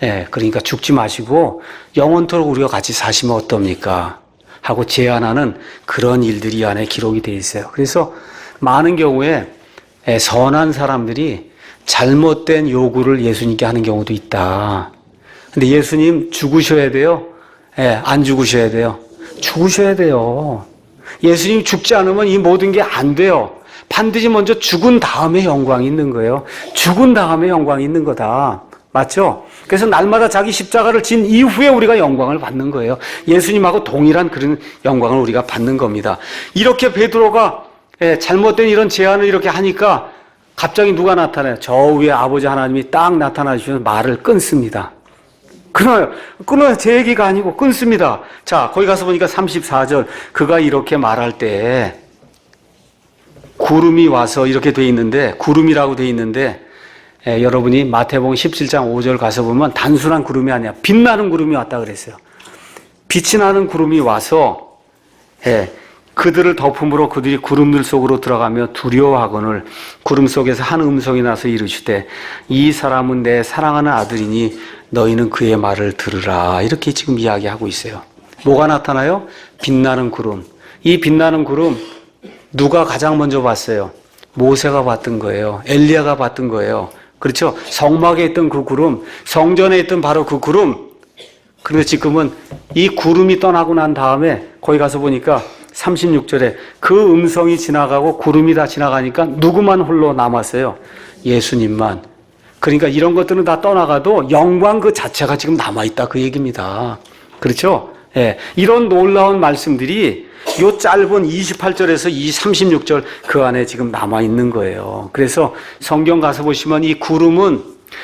예, 그러니까 죽지 마시고 영원토록 우리가 같이 사시면 어떻습니까? 하고 제안하는 그런 일들이 이 안에 기록이 되어 있어요. 그래서 많은 경우에 선한 사람들이 잘못된 요구를 예수님께 하는 경우도 있다. 근데 예수님 죽으셔야 돼요? 안 죽으셔야 돼요? 죽으셔야 돼요. 예수님 죽지 않으면 이 모든 게 안 돼요. 반드시 먼저 죽은 다음에 영광이 있는 거예요. 죽은 다음에 영광이 있는 거다. 맞죠? 그래서 날마다 자기 십자가를 진 이후에 우리가 영광을 받는 거예요. 예수님하고 동일한 그런 영광을 우리가 받는 겁니다. 이렇게 베드로가 잘못된 이런 제안을 이렇게 하니까 갑자기 누가 나타나요? 저 위에 아버지 하나님이 딱 나타나 주시면서 말을 끊습니다. 끊어요. 제 얘기가 아니고 끊습니다. 자, 거기 가서 보니까 34절 그가 이렇게 말할 때 구름이 와서 이렇게 돼 있는데 구름이라고 돼 있는데 여러분이 마태복음 17장 5절 가서 보면 단순한 구름이 아니야. 빛나는 구름이 왔다 그랬어요. 빛이 나는 구름이 와서 그들을 덮음으로 그들이 구름들 속으로 들어가며 두려워하거늘 구름 속에서 한 음성이 나서 이르시되 이 사람은 내 사랑하는 아들이니 너희는 그의 말을 들으라. 이렇게 지금 이야기하고 있어요. 뭐가 나타나요? 빛나는 구름. 이 빛나는 구름 누가 가장 먼저 봤어요? 모세가 봤던 거예요. 엘리야가 봤던 거예요. 그렇죠? 성막에 있던 그 구름, 성전에 있던 바로 그 구름. 그런데 지금은 이 구름이 떠나고 난 다음에 거기 가서 보니까 36절에 그 음성이 지나가고 구름이 다 지나가니까 누구만 홀로 남았어요? 예수님만. 그러니까 이런 것들은 다 떠나가도 영광 그 자체가 지금 남아있다 그 얘기입니다. 그렇죠? 이런 놀라운 말씀들이 요 짧은 28절에서 이 36절 그 안에 지금 남아있는 거예요. 그래서 성경 가서 보시면 이 구름은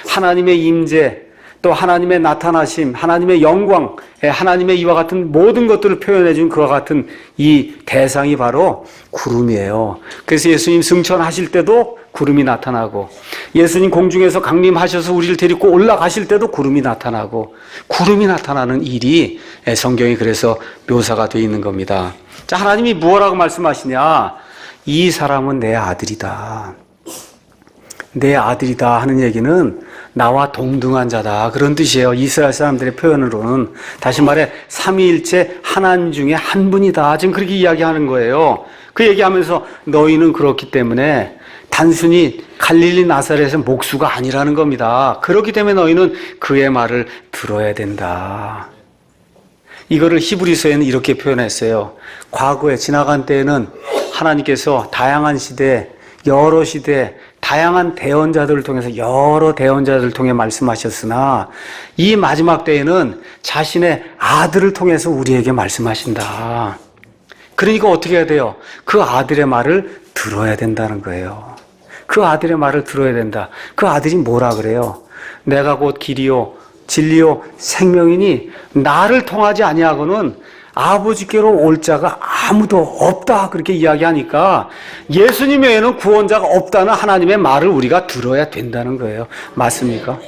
하나님의 임재, 또 하나님의 나타나심, 하나님의 영광, 하나님의 이와 같은 모든 것들을 표현해 준 그와 같은 이 대상이 바로 구름이에요. 그래서 예수님 승천하실 때도 구름이 나타나고 예수님 공중에서 강림하셔서 우리를 데리고 올라가실 때도 구름이 나타나고 구름이 나타나는 일이 성경이 그래서 묘사가 되어 있는 겁니다. 자, 하나님이 무엇라고 말씀하시냐? 이 사람은 내 아들이다. 내 아들이다 하는 얘기는 나와 동등한 자다 그런 뜻이에요. 이스라엘 사람들의 표현으로는. 다시 말해 삼위일체 하나님 중에 한 분이다 지금 그렇게 이야기하는 거예요. 그 얘기하면서 너희는 그렇기 때문에 단순히 갈릴리 나사렛의 목수가 아니라는 겁니다. 그렇기 때문에 너희는 그의 말을 들어야 된다. 이거를 히브리서에는 이렇게 표현했어요. 과거에 지나간 때에는 하나님께서 다양한 시대, 여러 시대, 다양한 대언자들을 통해서 여러 대언자들을 통해 말씀하셨으나 이 마지막 때에는 자신의 아들을 통해서 우리에게 말씀하신다. 그러니까 어떻게 해야 돼요? 그 아들의 말을 들어야 된다는 거예요. 그 아들의 말을 들어야 된다. 그 아들이 뭐라 그래요? 내가 곧 길이요 진리요 생명이니 나를 통하지 아니하고는 아버지께로 올 자가 아무도 없다 그렇게 이야기하니까 예수님 외에는 구원자가 없다는 하나님의 말을 우리가 들어야 된다는 거예요. 맞습니까?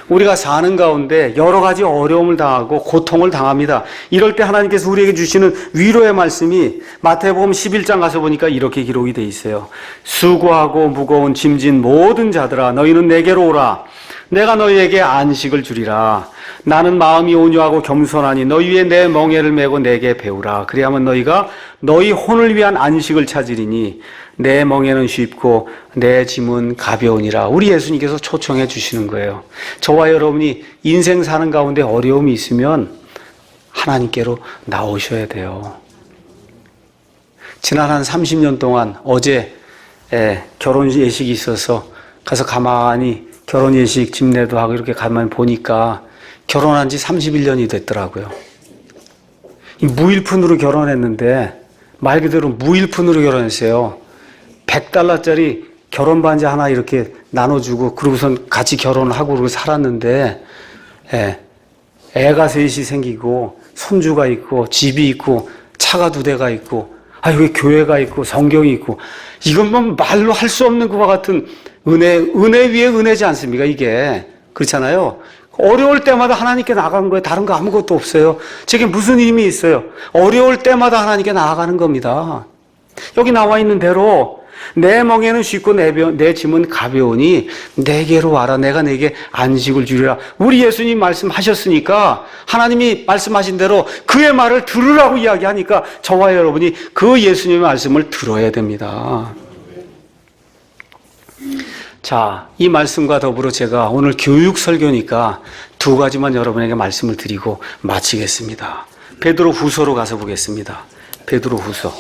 우리가 사는 가운데 여러 가지 어려움을 당하고 고통을 당합니다. 이럴 때 하나님께서 우리에게 주시는 위로의 말씀이 마태복음 11장 가서 보니까 이렇게 기록이 돼 있어요. 수고하고 무거운 짐진 모든 자들아 너희는 내게로 오라. 내가 너희에게 안식을 주리라. 나는 마음이 온유하고 겸손하니 너희 위에 내 멍에를 메고 내게 배우라. 그리하면 너희가 너희 혼을 위한 안식을 찾으리니 내 멍에는 쉽고 내 짐은 가벼우니라. 우리 예수님께서 초청해 주시는 거예요. 저와 여러분이 인생 사는 가운데 어려움이 있으면 하나님께로 나오셔야 돼요. 지난 한 30년 동안 어제 결혼 예식이 있어서 가서 가만히 결혼 예식 집례도 하고 이렇게 가만히 보니까 결혼한 지 31년이 됐더라고요. 무일푼으로 결혼했는데 말 그대로 무일푼으로 결혼했어요. $100짜리 결혼 반지 하나 이렇게 나눠주고 그러고선 같이 결혼을 하고 그러고 살았는데 애가 셋이 생기고 손주가 있고 집이 있고 차가 2대가 있고 여기 교회가 있고 성경이 있고 이건 뭐 말로 할 수 없는 그와 같은 은혜 위에 은혜지 않습니까? 이게 그렇잖아요. 어려울 때마다 하나님께 나아간 거예요. 다른 거 아무것도 없어요. 제게 무슨 힘이 있어요? 어려울 때마다 하나님께 나아가는 겁니다. 여기 나와 있는 대로 내 멍에는 쉽고 내 짐은 가벼우니 내게로 와라. 내가 내게 안식을 주리라. 우리 예수님 말씀하셨으니까 하나님이 말씀하신 대로 그의 말을 들으라고 이야기하니까 저와 여러분이 그 예수님의 말씀을 들어야 됩니다. 자, 이 말씀과 더불어 제가 오늘 교육 설교니까 2가지만 여러분에게 말씀을 드리고 마치겠습니다. 베드로 후서로 가서 보겠습니다. 베드로 후서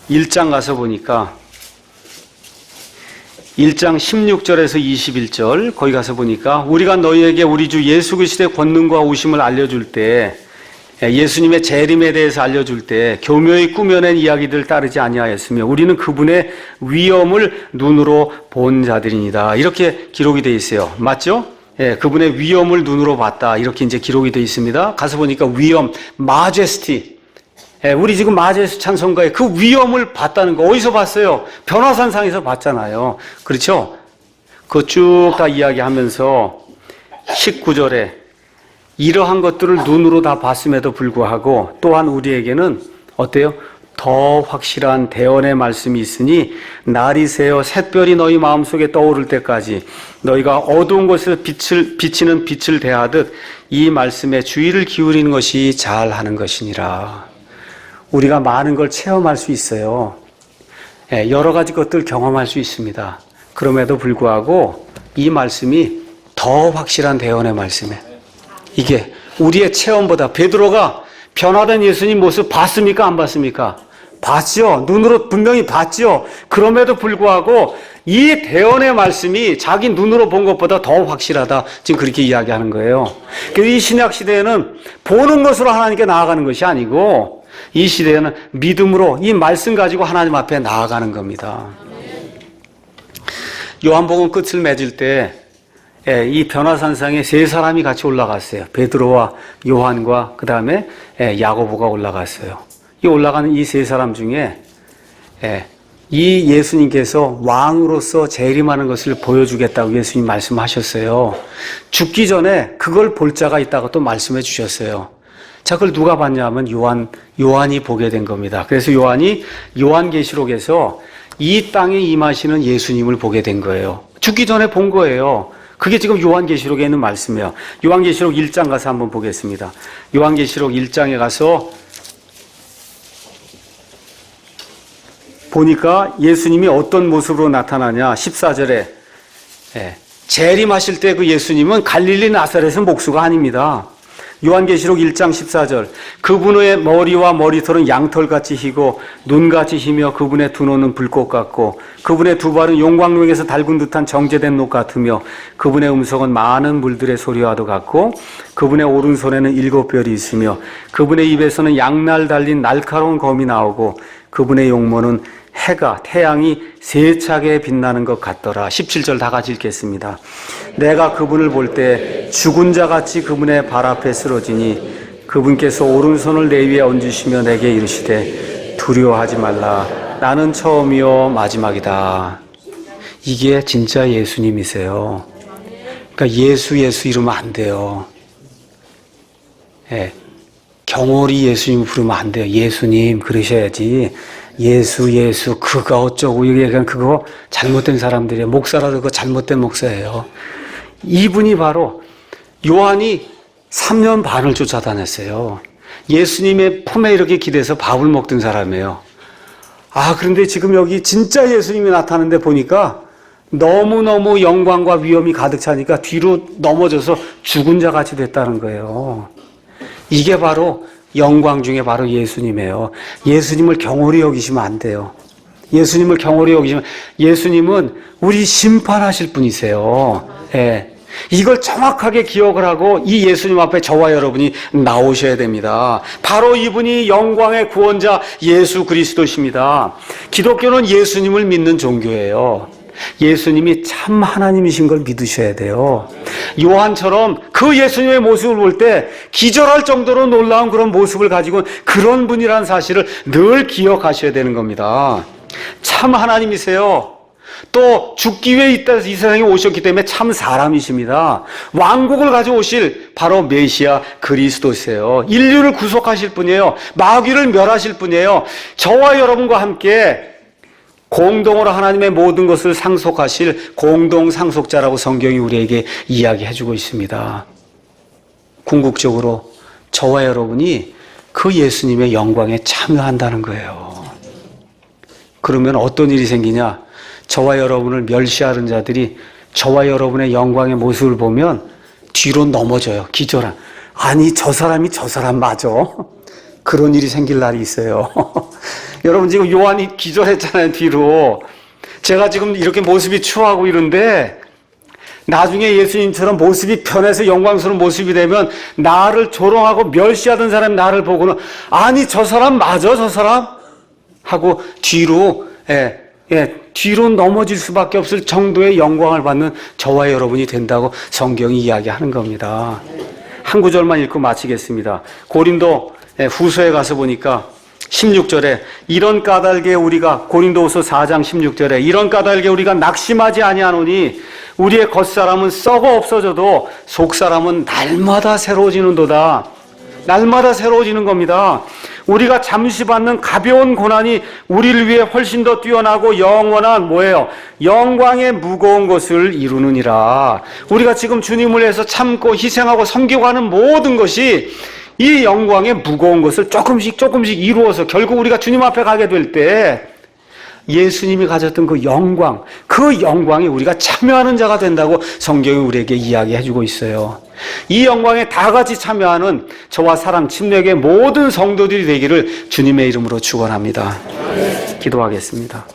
1장 가서 보니까 1장 16절에서 21절 거기 가서 보니까 우리가 너희에게 우리 주 예수 그리스도의 권능과 오심을 알려줄 때 예수님의 재림에 대해서 알려줄 때 교묘히 꾸며낸 이야기들 따르지 아니하였으며 우리는 그분의 위엄을 눈으로 본 자들이니다. 이렇게 기록이 되어 있어요. 맞죠? 그분의 위엄을 눈으로 봤다. 이렇게 이제 기록이 되어 있습니다. 가서 보니까 위엄, 마제스티. 우리 지금 마제스 찬송가의 그 위엄을 봤다는 거 어디서 봤어요? 변화산상에서 봤잖아요. 그렇죠? 그거 쭉 다 이야기하면서 19절에 이러한 것들을 눈으로 다 봤음에도 불구하고 또한 우리에게는 어때요? 더 확실한 대언의 말씀이 있으니 날이 새어 샛별이 너희 마음속에 떠오를 때까지 너희가 어두운 곳에서 비치는 빛을 대하듯 이 말씀에 주의를 기울이는 것이 잘하는 것이니라. 우리가 많은 걸 체험할 수 있어요. 여러 가지 것들 경험할 수 있습니다. 그럼에도 불구하고 이 말씀이 더 확실한 대언의 말씀에 이게 우리의 체험보다 베드로가 변화된 예수님 모습 봤습니까? 안 봤습니까? 봤죠. 눈으로 분명히 봤죠. 그럼에도 불구하고 이 대언의 말씀이 자기 눈으로 본 것보다 더 확실하다. 지금 그렇게 이야기하는 거예요. 이 신약 시대에는 보는 것으로 하나님께 나아가는 것이 아니고 이 시대에는 믿음으로 이 말씀 가지고 하나님 앞에 나아가는 겁니다. 요한복음 끝을 맺을 때 이 변화산상에 세 사람이 같이 올라갔어요. 베드로와 요한과 그 다음에 야고보가 올라갔어요. 이 올라가는 이 세 사람 중에 이 예수님께서 왕으로서 재림하는 것을 보여주겠다고 예수님 말씀하셨어요. 죽기 전에 그걸 볼 자가 있다고 또 말씀해 주셨어요. 자, 그걸 누가 봤냐 하면 요한이 보게 된 겁니다. 그래서 요한이 요한계시록에서 이 땅에 임하시는 예수님을 보게 된 거예요. 죽기 전에 본 거예요. 그게 지금 요한계시록에 있는 말씀이에요. 요한계시록 1장 가서 한번 보겠습니다. 요한계시록 1장에 가서 보니까 예수님이 어떤 모습으로 나타나냐. 14절에 재림하실 때 그 예수님은 갈릴리 나사렛은 목수가 아닙니다. 요한계시록 1장 14절 그분의 머리와 머리털은 양털같이 희고 눈같이 희며 그분의 두 눈은 불꽃 같고 그분의 두 발은 용광로에서 달군 듯한 정제된 녹 같으며 그분의 음성은 많은 물들의 소리와도 같고 그분의 오른손에는 7뼈리 있으며 그분의 입에서는 양날 달린 날카로운 검이 나오고 그분의 용모는 해가 태양이 세차게 빛나는 것 같더라. 17절 다 같이 읽겠습니다. 내가 그분을 볼 때 죽은 자같이 그분의 발 앞에 쓰러지니 그분께서 오른손을 내 위에 얹으시며 내게 이르시되 두려워하지 말라. 나는 처음이요 마지막이다. 이게 진짜 예수님이세요. 그러니까 예수 이러면 안 돼요. 경홀히 예수님 부르면 안 돼요. 예수님 그러셔야지. 예수 그가 어쩌고 이게 그냥 그거 잘못된 사람들이에요. 목사라도 그거 잘못된 목사예요. 이분이 바로 요한이 3년 반을 쫓아다녔어요. 예수님의 품에 이렇게 기대서 밥을 먹던 사람이에요. 그런데 지금 여기 진짜 예수님이 나타나는데 보니까 너무너무 영광과 위엄이 가득 차니까 뒤로 넘어져서 죽은 자 같이 됐다는 거예요. 이게 바로 영광 중에 바로 예수님이에요. 예수님을 경홀히 여기시면 안 돼요. 예수님을 경홀히 여기시면 예수님은 우리 심판하실 분이세요. 이걸 정확하게 기억을 하고 이 예수님 앞에 저와 여러분이 나오셔야 됩니다. 바로 이분이 영광의 구원자 예수 그리스도십니다. 기독교는 예수님을 믿는 종교예요. 예수님이 참 하나님이신 걸 믿으셔야 돼요. 요한처럼 그 예수님의 모습을 볼 때 기절할 정도로 놀라운 그런 모습을 가지고 그런 분이라는 사실을 늘 기억하셔야 되는 겁니다. 참 하나님이세요. 또 죽기 위해 이 세상에 오셨기 때문에 참 사람이십니다. 왕국을 가져오실 바로 메시아 그리스도세요. 인류를 구속하실 분이에요. 마귀를 멸하실 분이에요. 저와 여러분과 함께 공동으로 하나님의 모든 것을 상속하실 공동 상속자라고 성경이 우리에게 이야기해주고 있습니다. 궁극적으로 저와 여러분이 그 예수님의 영광에 참여한다는 거예요. 그러면 어떤 일이 생기냐? 저와 여러분을 멸시하는 자들이 저와 여러분의 영광의 모습을 보면 뒤로 넘어져요. 기절한. 아니 저 사람이 저 사람 맞아. 그런 일이 생길 날이 있어요. 여러분 지금 요한이 기절했잖아요. 뒤로. 제가 지금 이렇게 모습이 추하고 이런데 나중에 예수님처럼 모습이 변해서 영광스러운 모습이 되면 나를 조롱하고 멸시하던 사람이 나를 보고는 아니 저 사람 맞아 저 사람? 하고 뒤로 뒤로 넘어질 수밖에 없을 정도의 영광을 받는 저와 여러분이 된다고 성경이 이야기하는 겁니다. 한 구절만 읽고 마치겠습니다. 고린도 후서에 가서 보니까 16절에 이런 까닭에 우리가 고린도후서 4장 16절에 이런 까닭에 우리가 낙심하지 아니하노니 우리의 겉사람은 썩어 없어져도 속사람은 날마다 새로워지는도다. 날마다 새로워지는 겁니다. 우리가 잠시 받는 가벼운 고난이 우리를 위해 훨씬 더 뛰어나고 영원한 뭐예요? 영광의 무거운 것을 이루느니라. 우리가 지금 주님을 위해서 참고 희생하고 섬기고 하는 모든 것이 이 영광의 무거운 것을 조금씩 이루어서 결국 우리가 주님 앞에 가게 될 때 예수님이 가졌던 그 영광이 우리가 참여하는 자가 된다고 성경이 우리에게 이야기해주고 있어요. 이 영광에 다 같이 참여하는 저와 사랑 침례교회 모든 성도들이 되기를 주님의 이름으로 축원합니다. 기도하겠습니다.